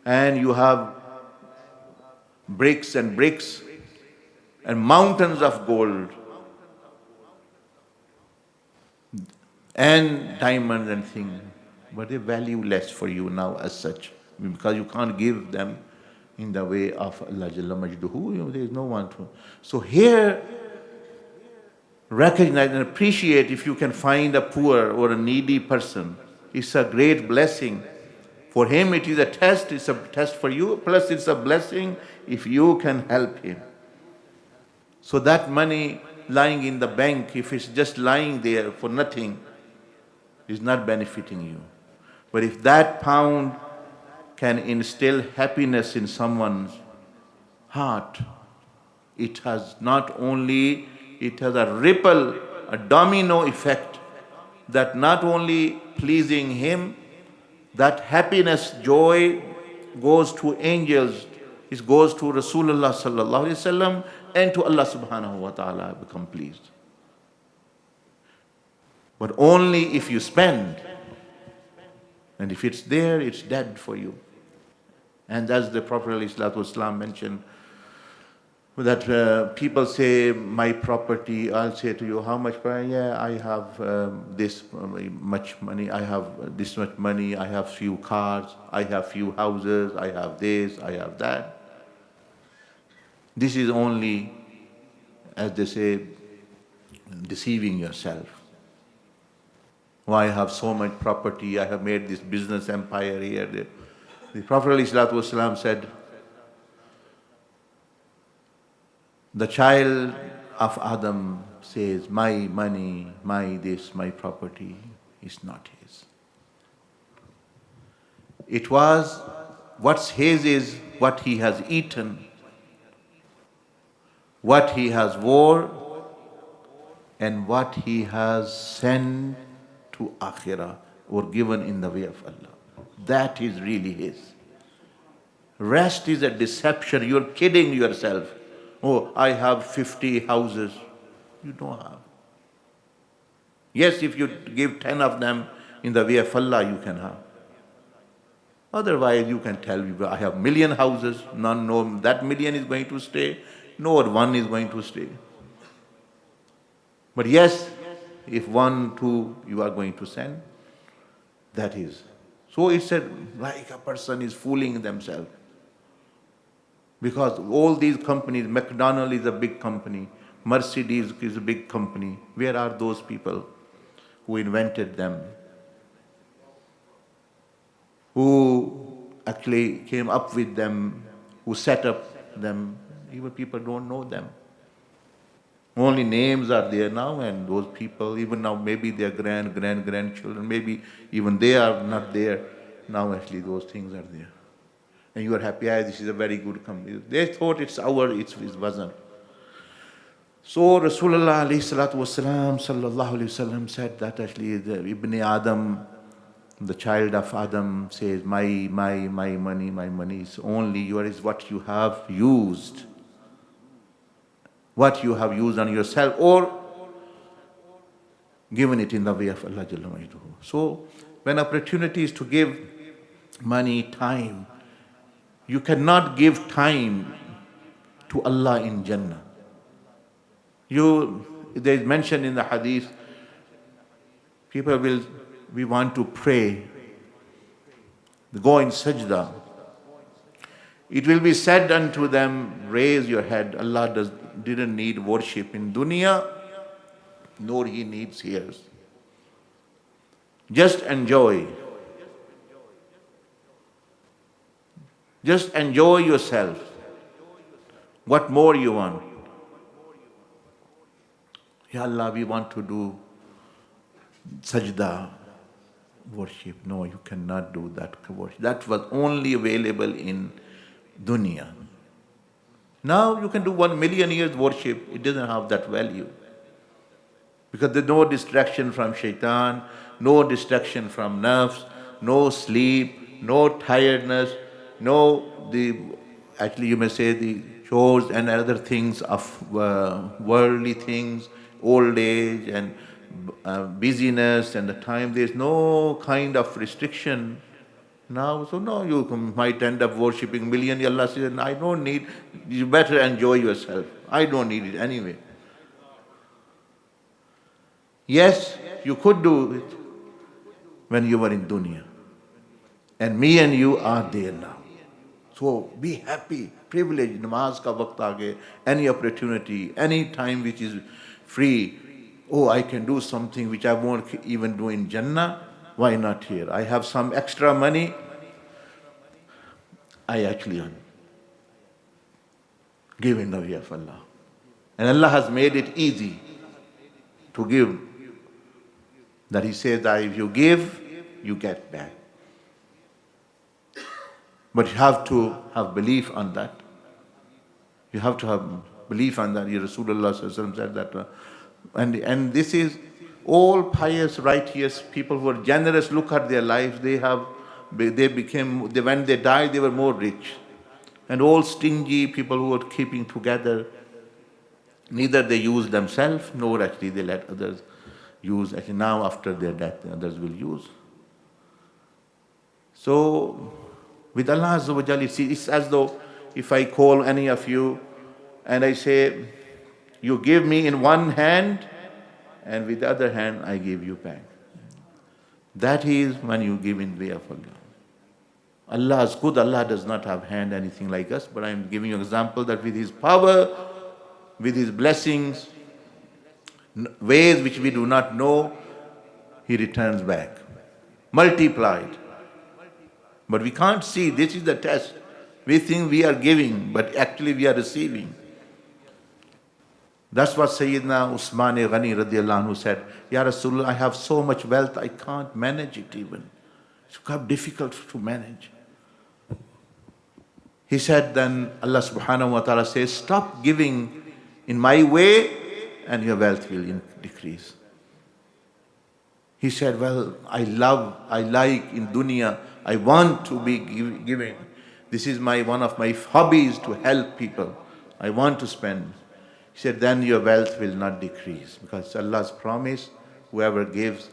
and you have bricks and bricks and mountains of gold and diamonds and things, but they value less for you now as such, because you can't give them in the way of Allah Jalla Majduhu. There is no one to. So here, recognize and appreciate if you can find a poor or a needy person. It's a great blessing. For him it is a test, it's a test for you, plus it's a blessing if you can help him. So that money lying in the bank, if it's just lying there for nothing, is not benefiting you. But if that pound can instill happiness in someone's heart, it has not only, it has a ripple, a domino effect, that not only pleasing him, that happiness, joy goes to angels, it goes to Rasulullah sallallahu alaihi wasallam, and to Allah subhanahu wa ta'ala become pleased. But only if you spend, and if it's there, it's dead for you. And as the Prophet ﷺ mentioned, that people say, my property, I'll say to you, how much? Yeah, I have this much money, I have this much money, I have few cars, I have few houses, I have this, I have that. This is only, as they say, deceiving yourself. Why I have so much property, I have made this business empire here, there. The Prophet ﷺ said, the child of Adam says, my money, my this, my property is not his. It was, what's his is what he has eaten, what he has wore, and what he has sent to Akhirah or given in the way of Allah. That is really his. Rest is a deception. You're kidding yourself. Oh, I have 50 houses. You don't have. Yes, if you give 10 of them in the way of Allah, you can have. Otherwise, you can tell me, I have million houses. None, no, that million is going to stay. No, one is going to stay. But yes, if 1, 2 you are going to send, that is. So it's like a person is fooling themselves. Because all these companies, McDonald's is a big company, Mercedes is a big company. Where are those people who invented them? Who actually came up with them, who set up them? Even people don't know them. Only names are there now, and those people, even now, maybe their grandchildren, maybe even they are not there. Now actually those things are there. And you are happy, this is a very good company. They thought it's our, it wasn't. So Rasulullah sallallahu alaihi wasallam said that actually the Ibn Adam, the child of Adam, says, my money is only yours, is what you have used. What you have used on yourself or given it in the way of Allah Jalla Majduhu. So when opportunity is to give money, time, you cannot give time to Allah in Jannah. There is mentioned in the hadith, we want to pray, go in sajda. It will be said unto them, raise your head. Allah didn't need worship in dunya, nor He needs here. Just enjoy. Just enjoy yourself. What more you want? Ya Allah, we want to do sajda, worship. No, you cannot do that worship. That was only available in dunya. Now you can do 1 million years worship. It doesn't have that value. Because there's no distraction from shaitan, no distraction from nafs, no sleep, no tiredness, actually you may say the chores and other things of worldly things, old age and busyness and the time. There's no kind of restriction now. So no, you might end up worshipping million. Allah says, I don't need, you better enjoy yourself. I don't need it anyway. Yes, you could do it when you were in dunya. And me and you are there now. So be happy, privileged. Namaz ka waqt aage, any opportunity, any time which is free. Oh, I can do something which I won't even do in Jannah. Why not here? I have some extra money. I actually give in the way of Allah. And Allah has made it easy to give. That He says that if you give, you get back. But you have to have belief on that. You have to have belief on that. Rasulullah said that. And this is all pious, righteous people who are generous. Look at their lives. When they died, they were more rich. And all stingy people who were keeping together, neither they use themselves, nor actually they let others use. Actually now after their death, others will use. So with Allah Azza wa Jalla, it's as though if I call any of you and I say, you give me in one hand, and with the other hand, I give you back. That is when you give in way of Allah. Allah is good. Allah does not have hand anything like us, but I am giving you an example that with His power, with His blessings, ways which we do not know, He returns back, multiplied. But we can't see. This is the test. We think we are giving, but actually we are receiving. That's what Sayyidina Usman Ghani radiallahu anhu said. Ya Rasulullah, I have so much wealth, I can't manage it even. It's quite difficult to manage. He said, then Allah subhanahu wa ta'ala says, stop giving in my way and your wealth will decrease. He said, well, I like in dunya, I want to be giving. This is one of my hobbies to help people. I want to spend. He said, then your wealth will not decrease, because Allah's promise, whoever gives,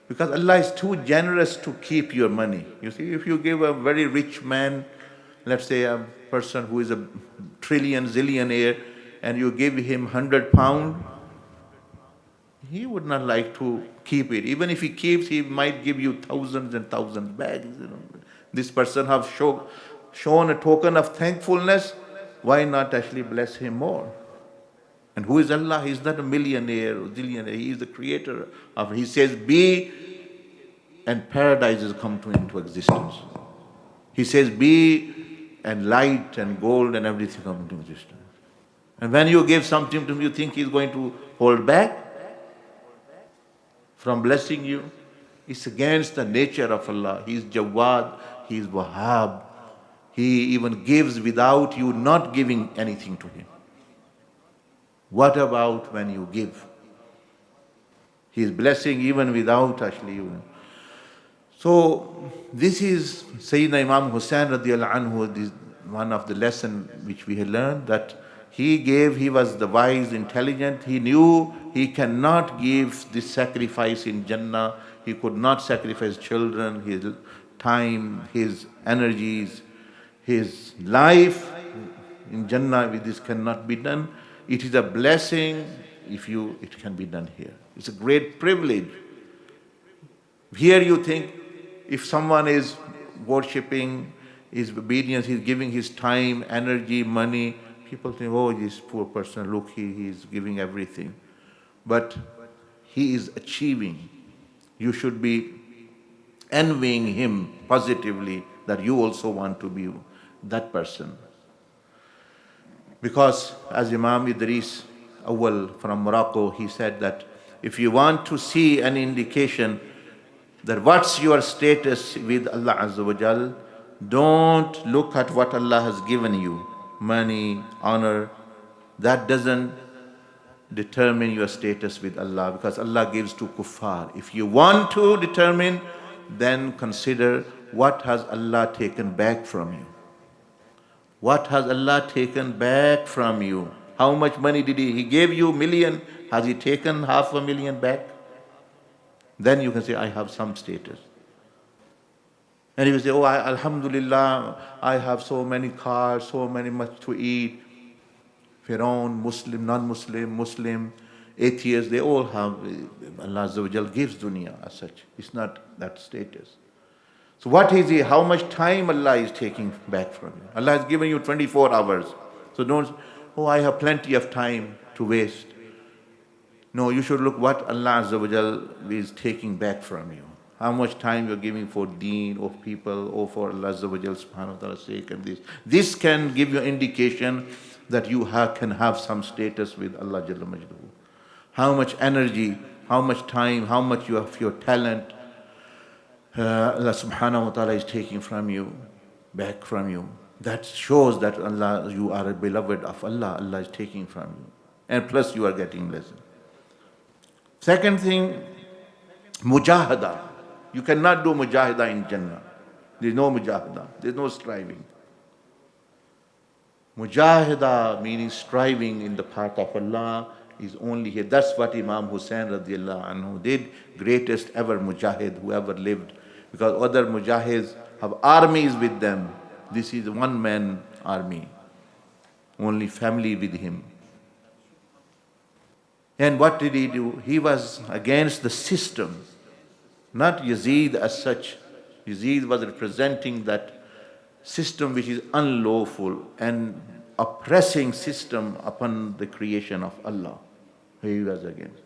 because Allah is too generous to keep your money. You see, if you give a very rich man, let's say a person who is a zillionaire, and you give him £100, he would not like to keep it. Even if he keeps, he might give you thousands and thousands back. This person have shown a token of thankfulness. Why not actually bless him more? And who is Allah? He is not a millionaire or zillionaire. He is the creator of. He says, be, and paradises come into existence. He says, be, and light and gold and everything come into existence. And when you give something to him, you think he is going to hold back from blessing you? It's against the nature of Allah. He is Jawad, He is Wahhab. He even gives without you not giving anything to Him. What about when you give? He is blessing even without actually you. So this is Sayyidina Imam Hussayn radiallahu anhu, this one of the lessons which we had learned, that he was the wise, intelligent. He knew he cannot give this sacrifice in Jannah. He could not sacrifice children, his time, his energies, his life in Jannah. With this cannot be done. It is a blessing if it can be done here. It's a great privilege. Here you think if someone is worshipping, is obedience, he's giving his time, energy, money, people think, oh, this poor person, look, he is giving everything. But he is achieving. You should be envying him positively that you also want to be that person. Because as Imam Idris Awal from Morocco, he said that if you want to see an indication that what's your status with Allah Azza wa Jal, don't look at what Allah has given you, money, honor. That doesn't determine your status with Allah, because Allah gives to kuffar. If you want to determine, then consider what has Allah taken back from you. What has Allah taken back from you? How much money did He gave you? $1 million. Has He taken $500,000 back? Then you can say, I have some status. And he will say, oh, Alhamdulillah, I have so many cars, so much to eat. Firaun, Muslim, non-Muslim, Muslim, atheists, they all have. Allah Azza wa Jal gives dunya as such. It's not that status. So what is it? How much time Allah is taking back from you? Allah has given you 24 hours. So don't, oh, I have plenty of time to waste. No, you should look what Allah Azza wa Jal is taking back from you. How much time you're giving for deen, or people, or for Allah Azza wa Jal subhanahu wa ta'ala's sake, and this. This can give you an indication that you can have some status with Allah Jalla Majduhu. How much energy, how much time, how much you have your talent, Allah subhanahu wa ta'ala is taking from you, back from you. That shows that Allah, you are a beloved of Allah. Allah is taking from you. And plus you are getting blessing. Second thing, mujahada. You cannot do mujahada in Jannah. There is no mujahada. There is no striving. Mujahada, meaning striving in the path of Allah, is only here. That's what Imam Hussayn radiallahu anhu did. Greatest ever mujahid who ever lived. Because other mujahids have armies with them. This is one man army. only family with him. And what did he do? He was against the system, not Yazid as such. Yazid was representing that system which is unlawful and oppressing system upon the creation of Allah. He was against.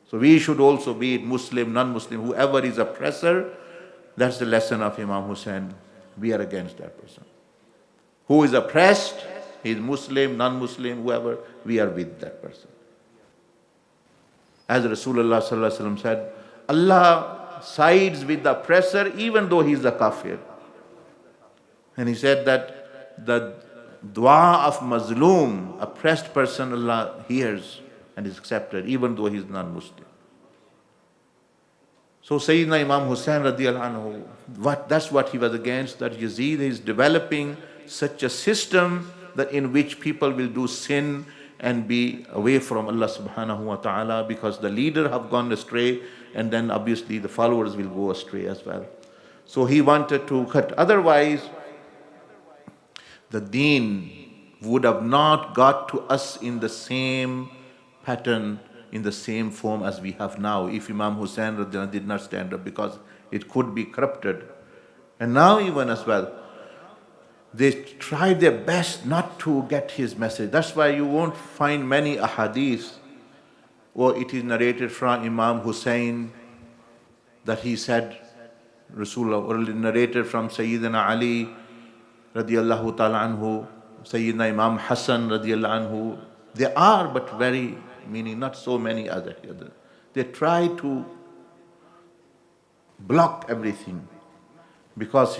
So we should also, be it Muslim, non-Muslim, whoever is oppressor, that's the lesson of Imam Hussain. We are against that person. Who is oppressed, he is Muslim, non-Muslim, whoever, we are with that person. As Rasulullah sallallahu alaihi wasallam said, Allah sides with the oppressor even though he is a kafir. And he said that the dua of mazloom, oppressed person, Allah hears and is accepted even though he is non-Muslim. So Sayyidina Imam Hussain radiallahu anhu, that's what he was against, that Yazid is developing such a system that in which people will do sin and be away from Allah subhanahu wa ta'ala, because the leader have gone astray, and then obviously the followers will go astray as well. So he wanted to cut. Otherwise, the deen would have not got to us in the same pattern, in the same form as we have now, if Imam Hussain did not stand up, because it could be corrupted. And now even as well, they tried their best not to get his message. That's why you won't find many ahadith, or it is narrated from Imam Hussain that he said, Rasulullah, or narrated from Sayyidina Ali radiallahu ta'ala anhu, Sayyidina Imam Hassan radiallahu anhu. They are but very, meaning not so many other. They try to block everything because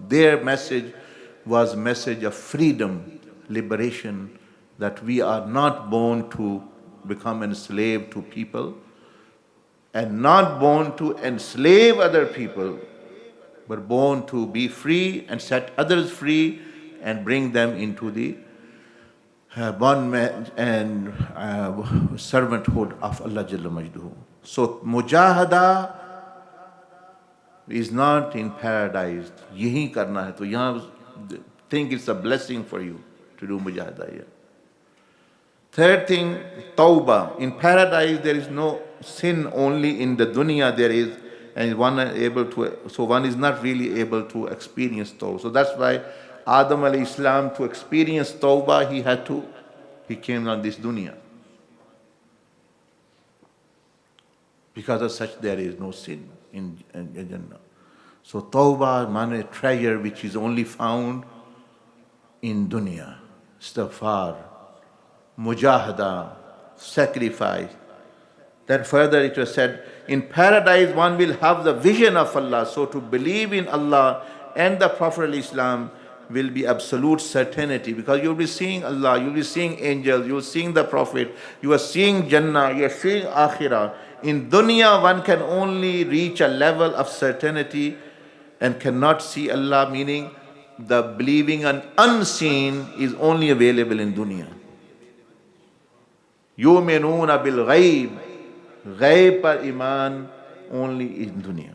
their message was message of freedom, liberation, that we are not born to become enslaved to people and not born to enslave other people, but born to be free and set others free and bring them into the bondman and servanthood of Allah Jalla Majduhu. So mujahada is not in paradise. Yahi karna hai, to yahan think it's a blessing for you to do mujahada here. Third thing, tawbah. In paradise there is no sin, only in the dunya there is, and one is able to, so one is not really able to experience tawbah. So that's why Adam alayhi salam, to experience tawbah, he came on this dunya. Because of such there is no sin in Jannah. So tawbah, man, treasure which is only found in dunya. Istighfar, mujahada, sacrifice. Then further it was said, in paradise one will have the vision of Allah. So to believe in Allah and the Prophet Islam will be absolute certainty, because you'll be seeing Allah, you'll be seeing angels, you're seeing the Prophet, you are seeing Jannah, you are seeing Akhirah. In dunya one can only reach a level of certainty and cannot see Allah, meaning the believing and unseen is only available in dunya. Yu'minuna bil ghaib, ghaib par iman only in dunya.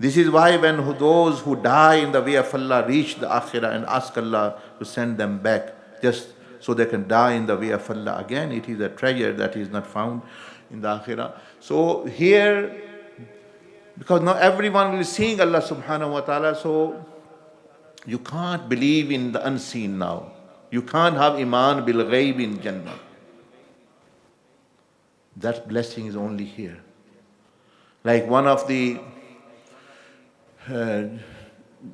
This is why when those who die in the way of Allah reach the akhirah and ask Allah to send them back, just so they can die in the way of Allah again, it is a treasure that is not found in the akhirah. So here, because not everyone will be seeing Allah subhanahu wa ta'ala, so you can't believe in the unseen now. You can't have iman bil ghaib in Jannah. That blessing is only here. Like one of the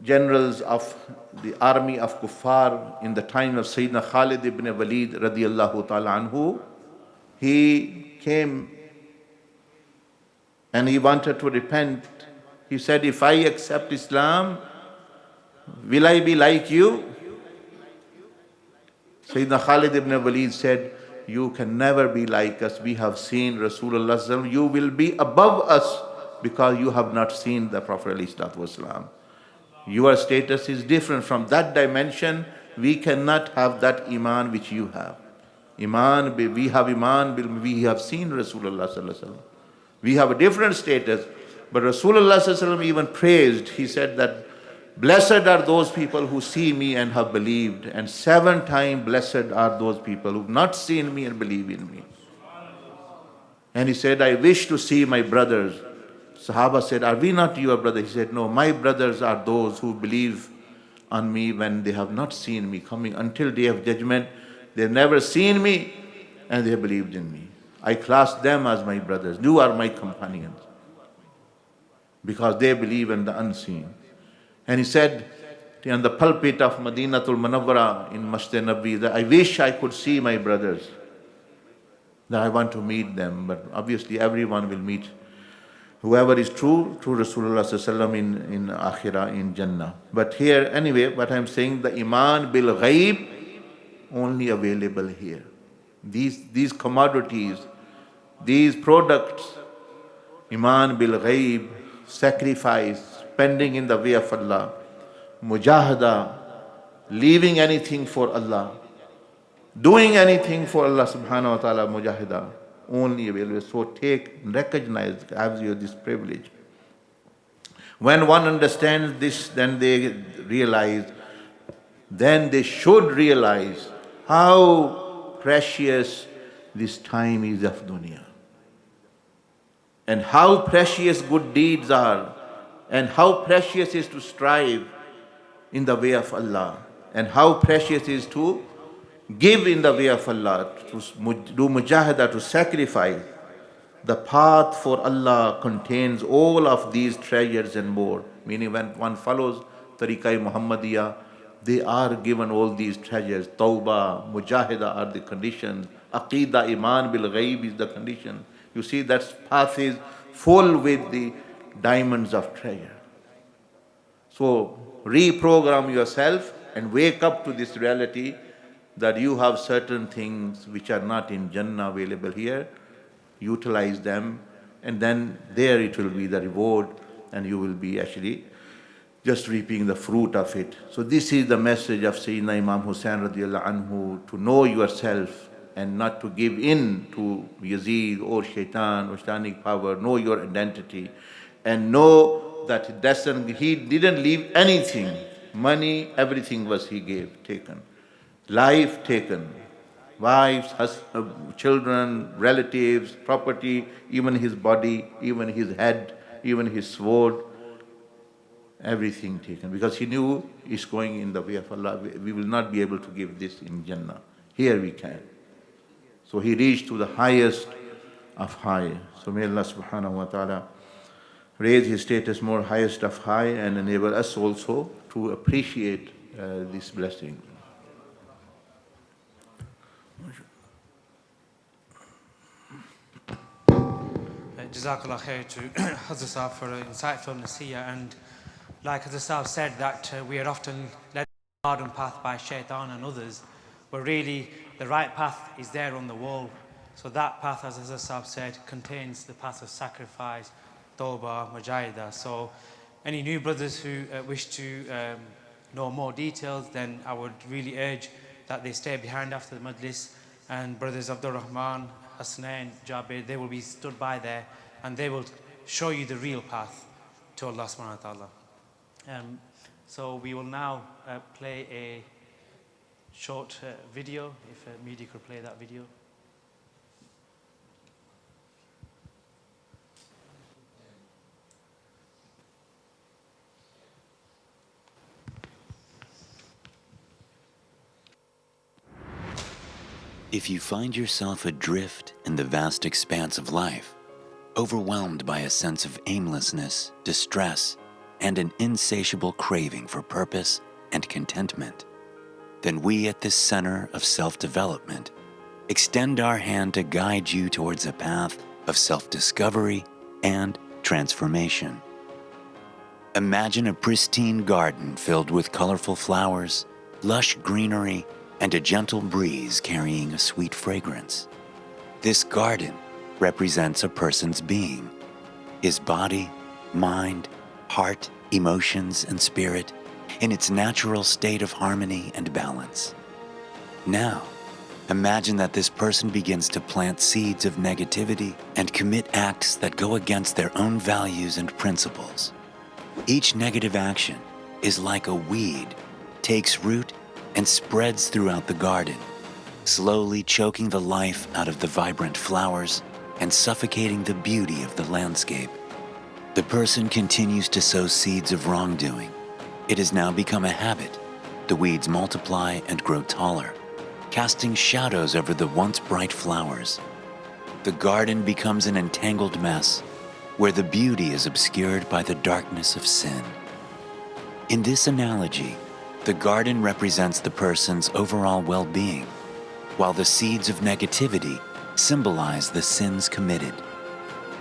generals of the army of Kuffar in the time of Sayyidina Khalid ibn Walid radiyallahu ta'ala anhu, he came and he wanted to repent. He said, if I accept Islam, will I be like you? Sayyidina Khalid ibn Walid said, you can never be like us. We have seen Rasulullah sallallahu alaihi wasallam. You will be above us because you have not seen the Prophet ﷺ. Your status is different. From that dimension, we cannot have that iman which you have. Iman, we have iman, we have seen Rasulullah ﷺ. We have a different status. But Rasulullah ﷺ even praised, he said that Blessed are those people who see me and have believed, and 7 times blessed are those people who have not seen me and believe in me. And he said, I wish to see my brothers. Sahaba said, are we not your brothers? He said, no, my brothers are those who believe on me when they have not seen me coming until day of judgment. They have never seen me and they have believed in me. I class them as my brothers. You are my companions because they believe in the unseen. And he said on the pulpit of Madinatul Munawwara in Masjid Nabi that I wish I could see my brothers, that I want to meet them. But obviously everyone will meet whoever is true Rasulullah Sallallahu Alaihi Wasallam in Akhirah, in Jannah. But here, anyway, what I'm saying, the Iman bil Ghaib only available here. These commodities, these products, Iman bil Ghaib, sacrifice, spending in the way of Allah, mujahada, leaving anything for Allah, doing anything for Allah subhanahu wa ta'ala, mujahada, only available. So take, recognize, have you this privilege. When one understands this, then they realize, then they should realize how precious this time is of dunya. And how precious good deeds are. And how precious is to strive in the way of Allah. And how precious is to give in the way of Allah, to do mujahada, to sacrifice. The path for Allah contains all of these treasures and more. Meaning when one follows Tariqai Muhammadiyah, they are given all these treasures. Tawbah, mujahada are the conditions. Aqidah, Iman bil Ghaib is the condition. You see, that path is full with the diamonds of treasure. So reprogram yourself and wake up to this reality that you have certain things which are not in Jannah available here. Utilize them, and then there it will be the reward, and you will be actually just reaping the fruit of it. So this is the message of Sayyidina Imam Hussayn radiallahu anhu, to know yourself and not to give in to Yazid or Shaitan or Shaitanic power. Know your identity and know that he didn't leave anything. Money, everything was he gave, taken. Life taken. Wives, children, relatives, property, even his body, even his head, even his sword, everything taken. Because he knew he's going in the way of Allah. We will not be able to give this in Jannah. Here we can. So he reached to the highest of high. So may Allah subhanahu wa ta'ala raise his status more highest of high and enable us also to appreciate this blessing.
Jazakallah khair to Hazrat Sahab for an insightful nasiyah. And like Hazrat Sahab said, that we are often led on the garden path by shaitan and others, but really the right path is there on the wall. So that path, as Hazrat Sahab said, contains the path of sacrifice, tawbah, mujahidah. So any new brothers who wish to know more details, then I would really urge that they stay behind after the majlis. And brothers Abdul Rahman, Hasnain, Jabir, they will be stood by there and they will show you the real path to Allah subhanahu wa ta'ala. So we will now play a short video, if media could play that video.
If you find yourself adrift in the vast expanse of life, overwhelmed by a sense of aimlessness, distress, and an insatiable craving for purpose and contentment, then we at this center of self-development extend our hand to guide you towards a path of self-discovery and transformation. Imagine a pristine garden filled with colorful flowers, lush greenery, and a gentle breeze carrying a sweet fragrance. This garden represents a person's being, his body, mind, heart, emotions, and spirit in its natural state of harmony and balance. Now, imagine that this person begins to plant seeds of negativity and commit acts that go against their own values and principles. Each negative action is like a weed, takes root and spreads throughout the garden, slowly choking the life out of the vibrant flowers and suffocating the beauty of the landscape. The person continues to sow seeds of wrongdoing. It has now become a habit. The weeds multiply and grow taller, casting shadows over the once bright flowers. The garden becomes an entangled mess, where the beauty is obscured by the darkness of sin. In this analogy, the garden represents the person's overall well-being, while the seeds of negativity symbolize the sins committed.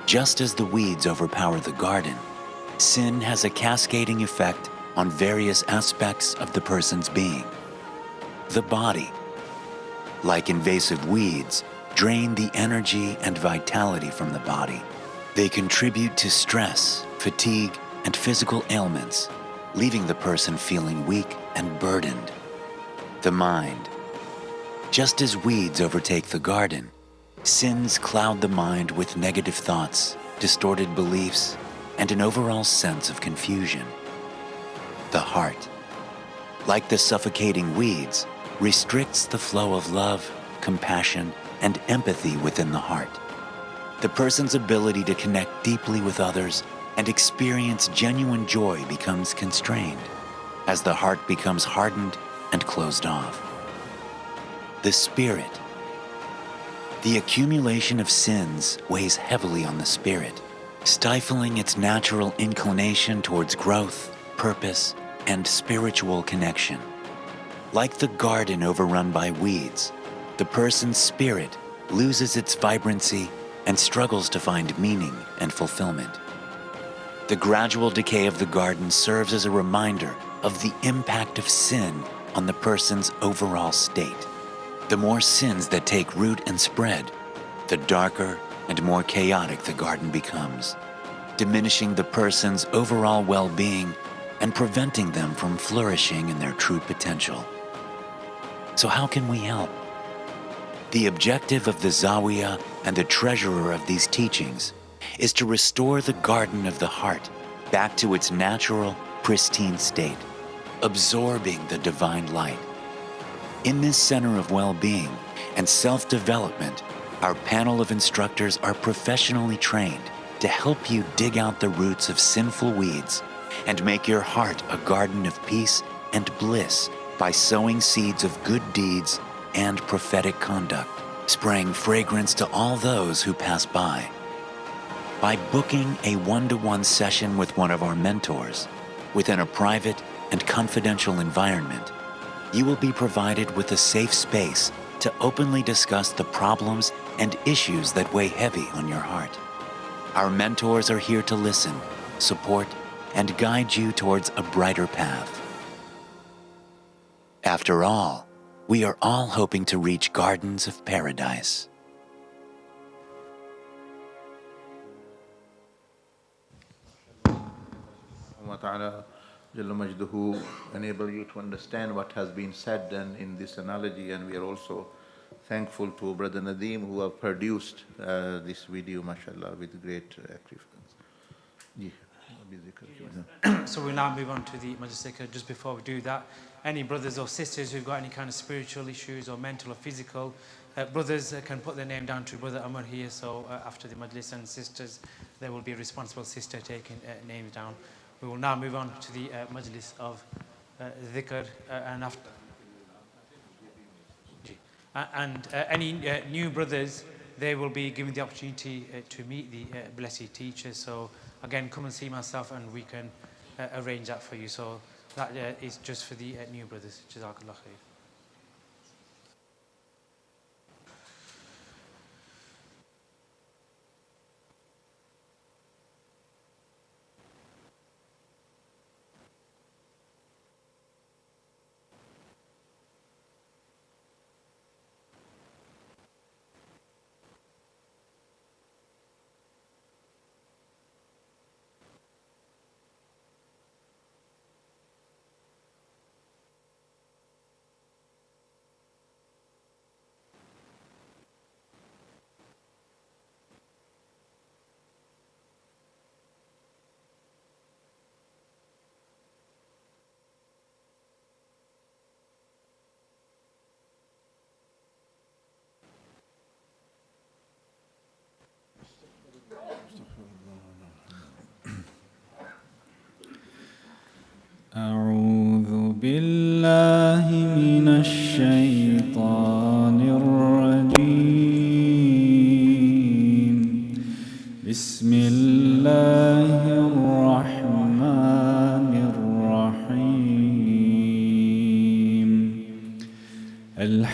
Just as the weeds overpower the garden, sin has a cascading effect on various aspects of the person's being. The body, like invasive weeds, drain the energy and vitality from the body. They contribute to stress, fatigue, and physical ailments, leaving the person feeling weak and burdened. The mind. Just as weeds overtake the garden, sins cloud the mind with negative thoughts, distorted beliefs, and an overall sense of confusion. The heart, like the suffocating weeds, restricts the flow of love, compassion, and empathy within the heart. The person's ability to connect deeply with others and experience genuine joy becomes constrained as the heart becomes hardened and closed off. The spirit. The accumulation of sins weighs heavily on the spirit, stifling its natural inclination towards growth, purpose, and spiritual connection. Like the garden overrun by weeds, the person's spirit loses its vibrancy and struggles to find meaning and fulfillment. The gradual decay of the garden serves as a reminder of the impact of sin on the person's overall state. The more sins that take root and spread, the darker and more chaotic the garden becomes, diminishing the person's overall well-being and preventing them from flourishing in their true potential. So how can we help? The objective of the Zawiyah and the treasurer of these teachings is to restore the garden of the heart back to its natural, pristine state, absorbing the divine light. In this center of well-being and self-development, our panel of instructors are professionally trained to help you dig out the roots of sinful weeds and make your heart a garden of peace and bliss by sowing seeds of good deeds and prophetic conduct, spraying fragrance to all those who pass by. By booking a one-to-one session with one of our mentors within a private and confidential environment, you will be provided with a safe space to openly discuss the problems and issues that weigh heavy on your heart. Our mentors are here to listen, support, and guide you towards a brighter path. After all, we are all hoping to reach gardens of paradise.
Allah Ta'ala Jalla Majduhu enable you to understand what has been said and in this analogy, and we are also thankful to Brother Nadeem who have produced this video, mashallah, with great acceptance.
So we'll now move on to the Majlis Zikr. Just before we do that, any brothers or sisters who've got any kind of spiritual issues or mental or physical, brothers can put their name down to Brother Amar here, so after the Majlis, and sisters, there will be a responsible sister taking names down. We will now move on to the Majlis of Dhikr, and after. And any new brothers, they will be given the opportunity to meet the blessed teachers. So again, come and see myself and we can arrange that for you. So that is just for the new brothers. Jazakallah khair.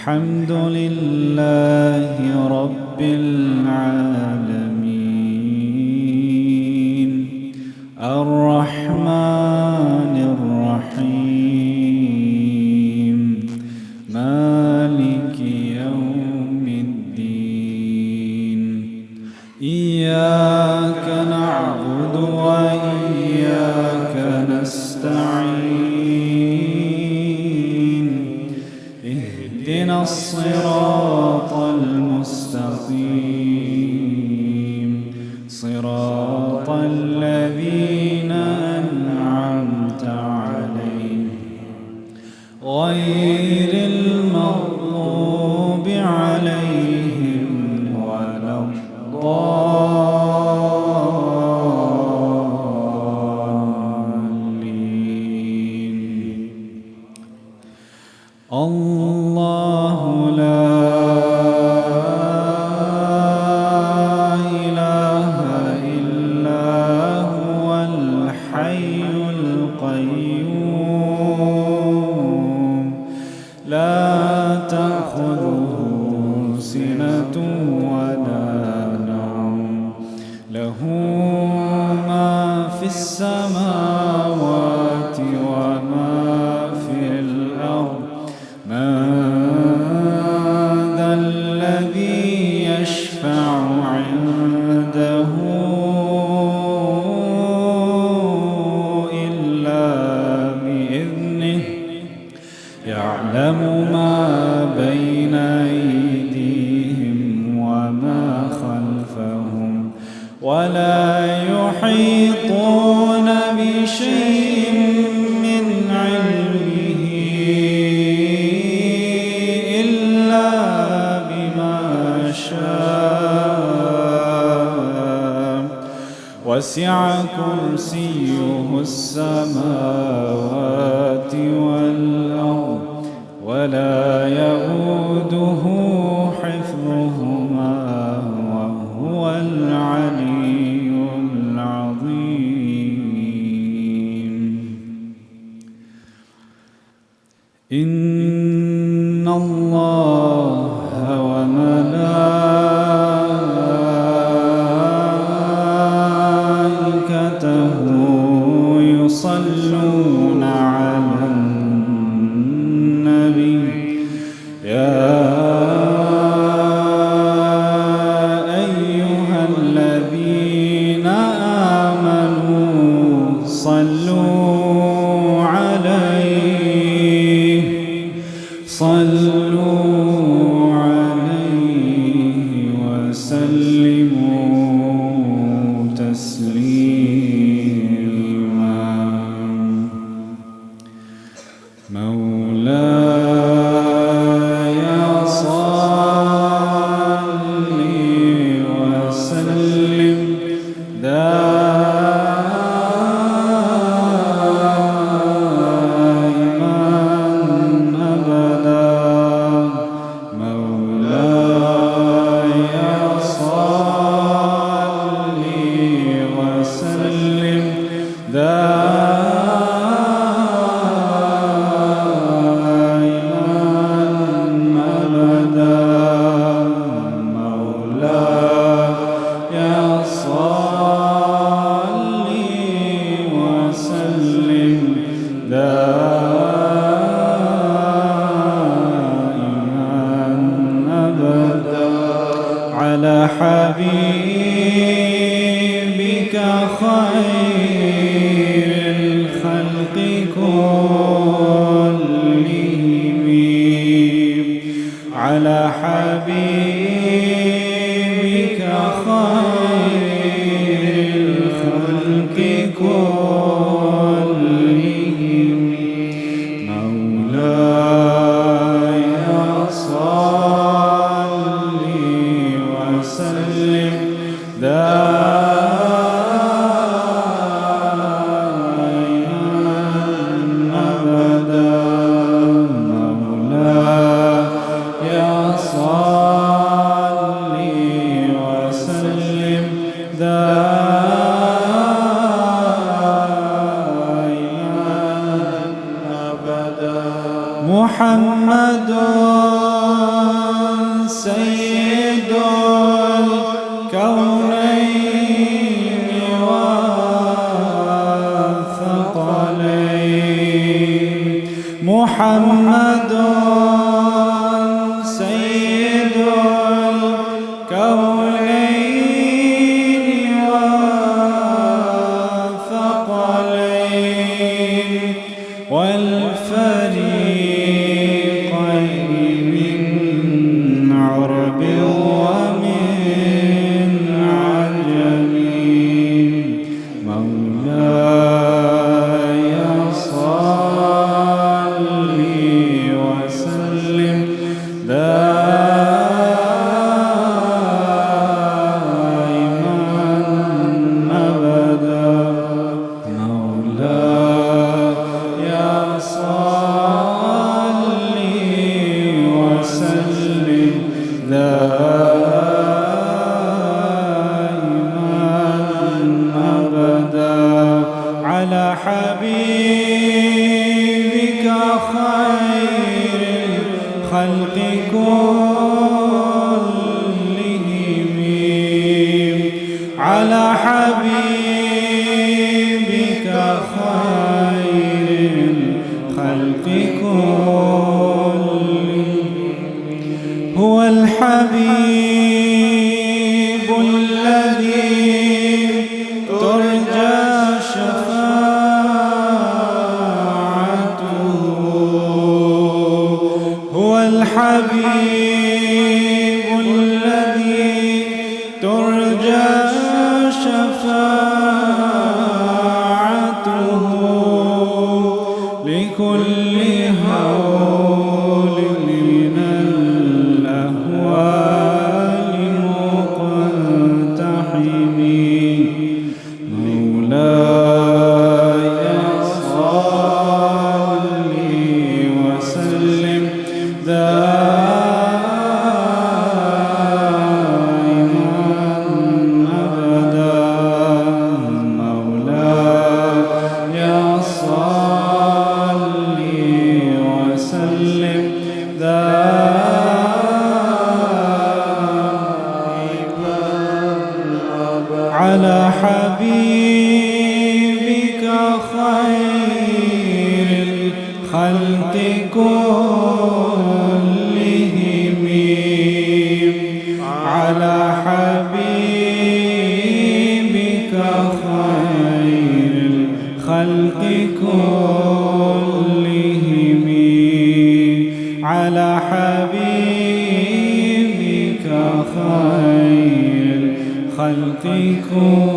الحمد لله رب العالمين الرحمن الرحيم مالك يوم الدين إياك نعبد وإياك نستعين اهدنا الصراط المستقيم صراط الذين أنعمت عليهم غير المغضوب عليهم ولا الضالين الله لا إله إلا هو الحي القيوم لا تأخذه سنة ولا نوم له ما في السماوات وما في الأرض من ذا الذي يشفع عنده إلا بإذنه يعلم ما بين أيديهم وما خلفهم ولا يحيطون بشيء من علمه إلا بما شاء وسع كرسيه السماوات والأرض ولا يؤوده حفظهما وهو العلي العظيم إن الله وملائكته يصلون على النبي يا أيها الذين آمنوا صلوا عليه وسلموا تسليما مولاي صل وسلم دائما أبدا مولاي صل وسلم دائما أبدا مولاي صل وسلم دائما أبدا على حبيبك خير الخلق كلهم على حبيبك خير الخلق كلهم مولاي صل وسلم دائما أبدا مولاي صل وسلم دائما أبدا محمد ترجى شفاعته لكل هول من الأهوال مقتحم مولاي صل وسلم دائما أبدا مولاي صل وسلم دائما على حبيبك خير الخلق كلهم على حبيبك خير الخلق كلهم على حبيبك خير الخلق كلهم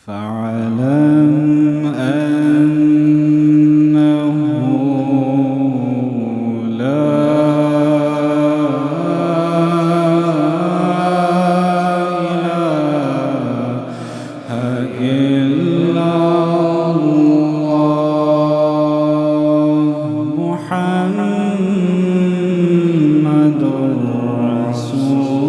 فاعلم أنه لا إله إلا الله محمد رسول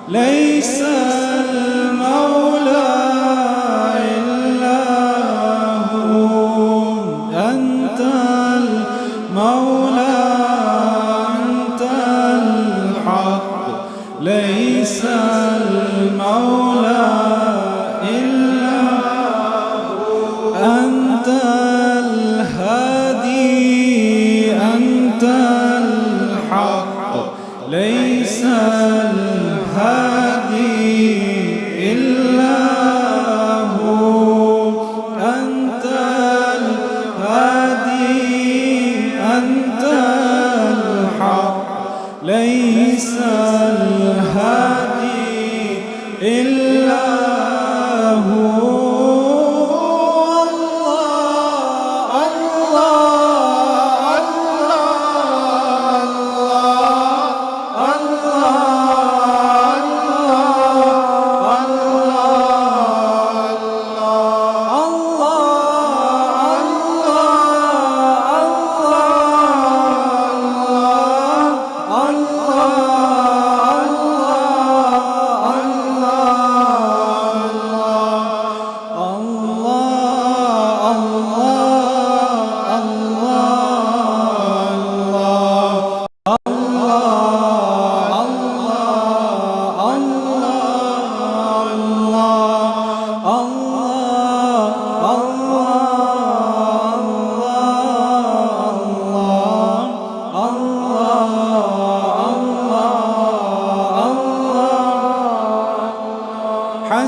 ليس المولى إلا هو أنت المولى أنت الحق ليس المولى إلا هو أنت الهادي أنت الحق ليس الهادي إلا هو أنت الهادي أنت الحق ليس الهادي إلا هو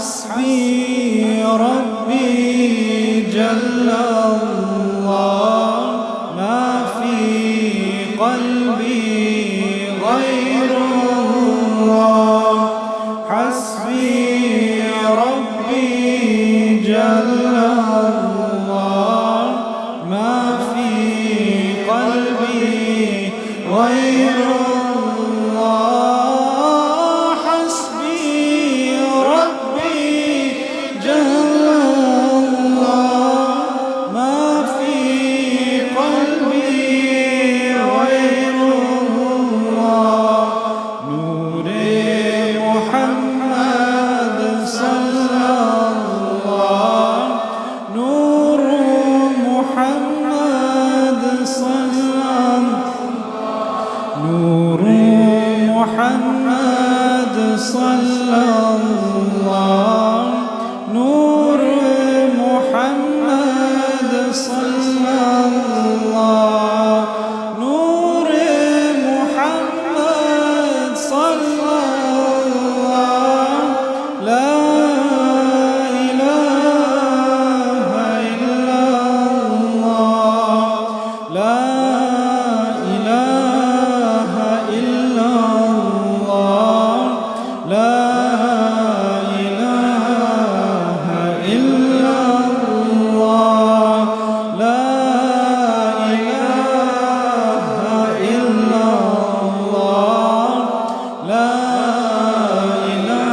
حسبي ربي جل الله ما في قلبي غير الله حسبي ربي جل الله ما في قلبي غير الله حسبي ربي جل الله ما في قلبي غير الله نور محمد صلى الله نور محمد صلى نور محمد صلى الله نور محمد صلى الله نور محمد صلى الله لا إله إلا الله لا إله إلا الله لا إله إلا الله لا إله إلا الله لا إله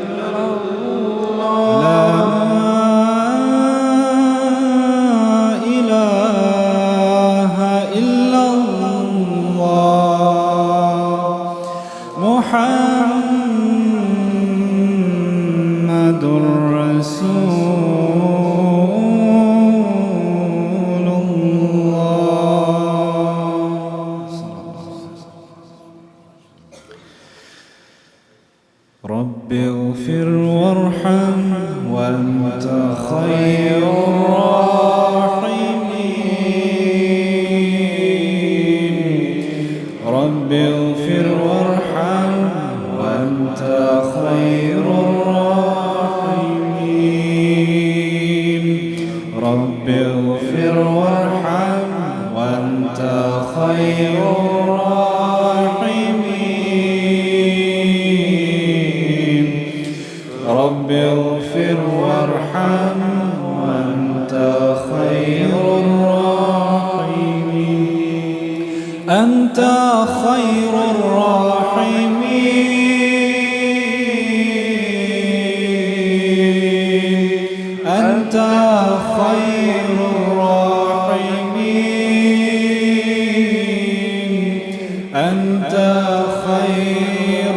إلا الله لا إله إلا الله محمد رسول الله رب اغفر وارحم وأنت خير الراحمين رب اغفر وارحم وأنت خير الراحمين رب اغفر وارحم وأنت خير الراحمين رب اغفر وارحم وأنت خير الراحمين أنت خير الراحمين أنت خير الراحمين أنت خير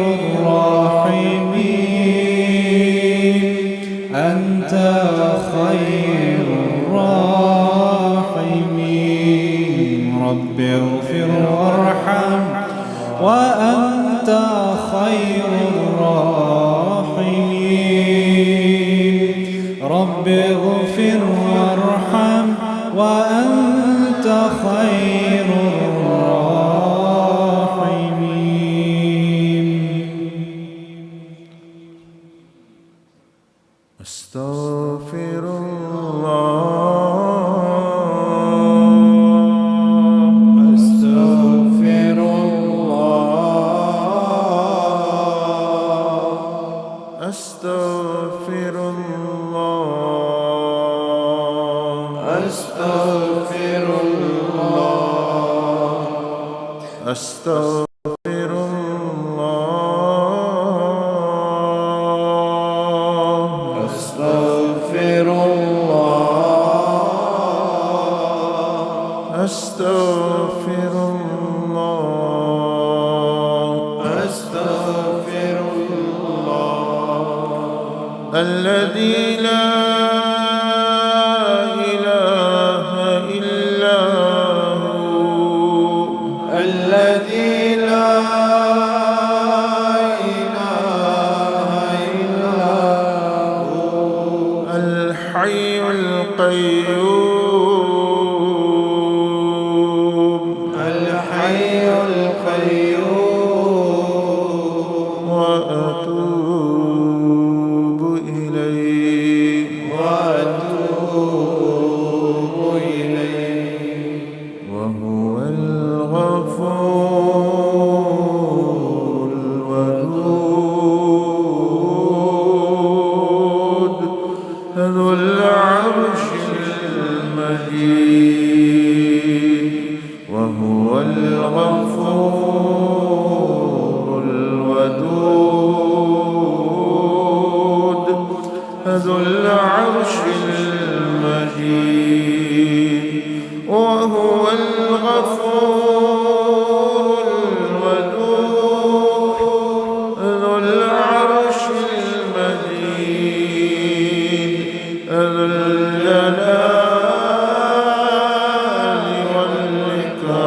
أستغفر الله
أستغفر الله
أستغفر الله
أستغفر الله
الذي لا إله إلا هو
الذي لا إله إلا هو
الحي القيوم
الحي القيوم
وأتوب إليه
وأتوب إليه
وهو الغفور الودود ذو العرش المجيد وهو الغفور الودود ذو العرش المجيد وهو الغفور الودود ذو العرش المجيد ذو الجلال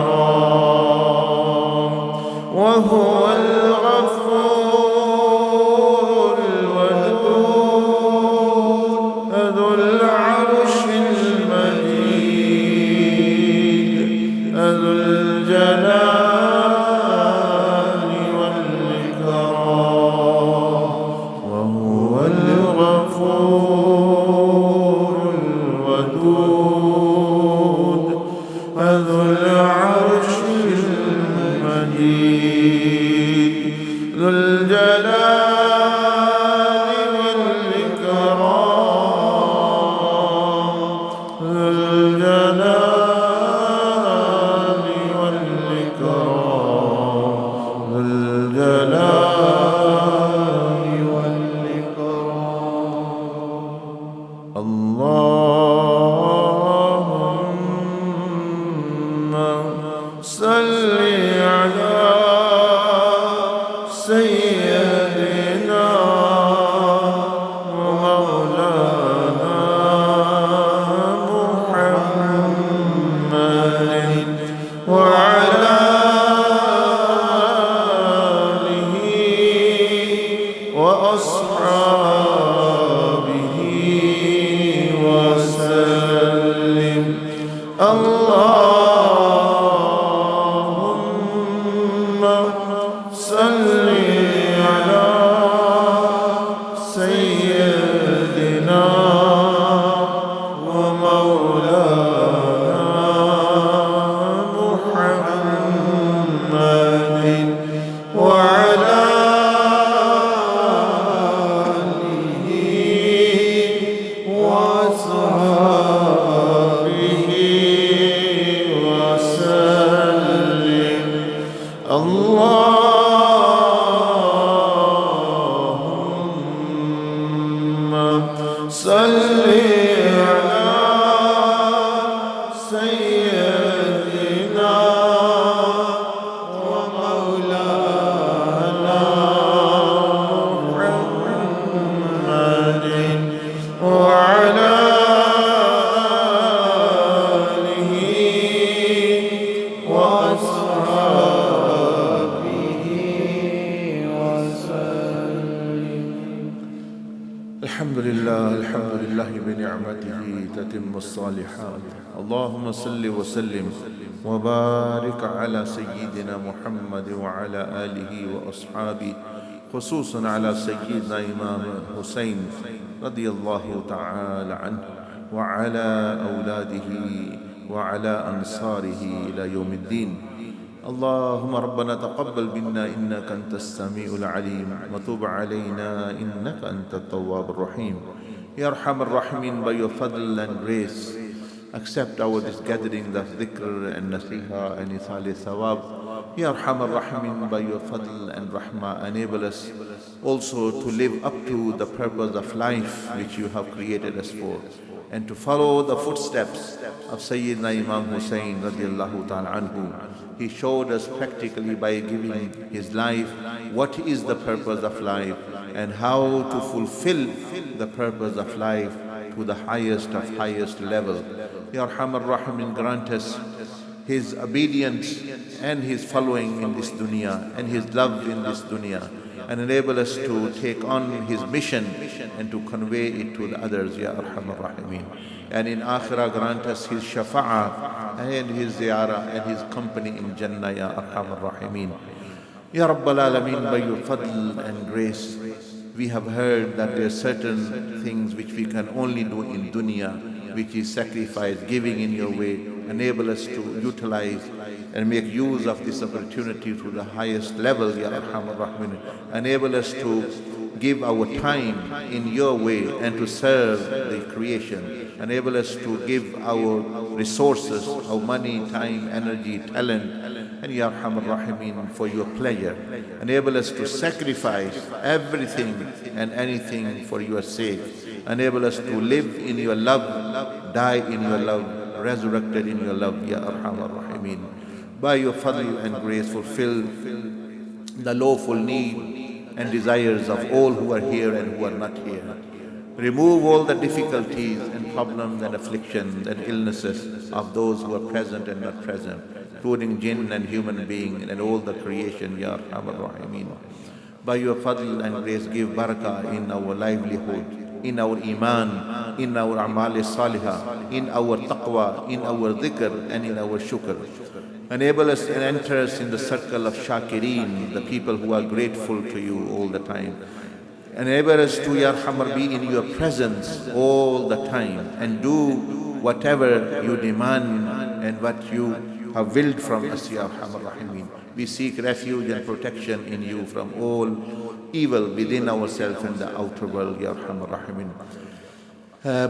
والإكرام وهو الغفور الودود ذو العرش المجيد ذو الجلال والإكرام وهو الغفور الودود ذو العرش المجيد ذو الجلال والإكرام ذو الجلال والإكرام ذو الجلال والإكرام اللهم صل على سيدنا ومولانا محمد وعلى آله وأصحابه وسلم اللهم صل على سيدنا ومولانا محمد وعلى آله وصحبه وسلم اللهم صل على سيدنا ومولانا محمد وعلى آله وأصحابه وسلم الحمد لله بنعمته تتم الصالحات اللهم صل وسلم وبارك على سيدنا محمد وعلى آله وأصحابه خصوصا على سيدنا إمام حسين رضي الله تعالى عنه وعلى أولاده وعلى أنصاره إلى يوم الدين اللهم ربنا تقبل منا إنك أنت السميع العليم وتب علينا إنك أنت التواب الرحيم. Ya Arhamar Rahimin, by your fadl and grace, accept our this gatherings of dhikr and nasiha and isal thawab. Ya Arhamar Rahimin, by your fadl and rahmah, enable us also to live up to the purpose of life which you have created us for, and to follow the footsteps of Sayyidina Imam Hussayn radiallahu ta'ala anhu. He showed us practically by giving his life what is the purpose of life and how to fulfill the purpose of life to the highest of highest level. Ya Arhamar Rahimin, grant us his obedience and his following in this dunya and his love in this dunya, and enable us to take on his mission and to convey it to the others, Ya Arhamar Rahimin. And in Akhirah grant us his shafa'ah and his ziyarah and his company in Jannah, Ya Arhamar Rahimin. Ya Rabbal Alameen, by your fadl and grace, we have heard that there are certain things which we can only do in dunya, which is sacrifice, giving in your way. Enable us to utilize and make use of this opportunity to the highest level, Ya Arhamar Rahimin. Enable us to give our time in your way and to serve the creation. Enable us to give our resources, our money, time, energy, talent, and Ya Arhamar Rahimin, for your pleasure. Enable us to sacrifice everything and anything for your sake. Enable us to live in your love, die in your love, resurrected in your love, Ya Arhamar Rahimin. By your fadl and grace, fulfill the lawful need and desires of all who are here and who are not here. Remove all the difficulties and problems and afflictions and illnesses of those who are present and not present, including jinn and human being and all the creation, Ya Arhamar Rahimin. By your fadl and grace, give barakah in our livelihood, in our iman, in our amal salihah, in our taqwa, in our dhikr and in our shukr. Enable us and enter us in the circle of shakireen, the people who are grateful to you all the time. Enable us to, Ya Arhamar, be in your presence all the time and do whatever you demand and what you have willed from us, Ya Arhamar Rahimin. We seek refuge and protection in you from all evil within ourselves and the outer world, Ya Arhamar Rahimin.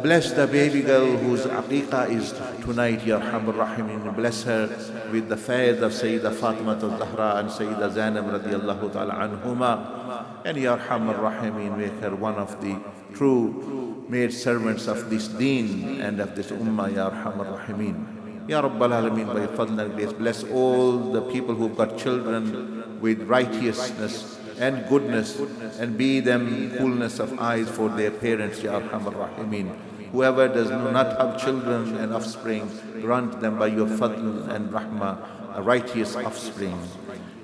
Bless the baby girl whose aqiqah is tonight, Ya Arhamar Rahimin. Bless her with the faith of Sayyidah Fatima al-Zahra and Sayyidah Zainab radiallahu ta'ala anhuma. And Ya Arhamar Rahimin, make her one of the true maid servants of this deen and of this ummah, Ya Arhamar Rahimin. Ya Rabbal Alameen, by your fadl and grace, bless all the people who've got children with righteousness and goodness, and be them coolness of eyes for their parents, Ya Arhamar Rahimin. Whoever does not have children and offspring, grant them by your fadl and rahmah a righteous offspring.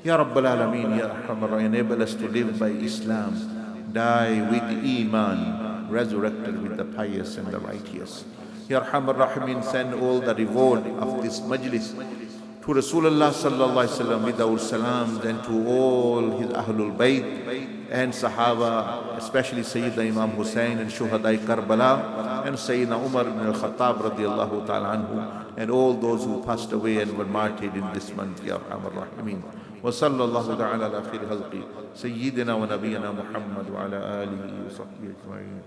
Ya Rabbal Alameen, Ya Arhamar Rahimin, enable us to live by Islam, die with iman, resurrected with the pious and the righteous. Ya Arhamar Rahimin, send all the reward of this majlis to Rasulullah sallallahu alaihi wasallam with our salams, and to all his Ahlul Bayt and Sahaba, especially Sayyidina Imam Hussayn and Shuhadai Karbala and Sayyidina Umar ibn al-Khattab radiallahu ta'ala anhu, and all those who passed away and were martyred in this month, Ya Arhamar Rahimin. Wa sallallahu ta'ala ala khayri khalqi Sayyidina wa Nabiyyina Muhammad wa ala alihi wa sahbihi ajma'in.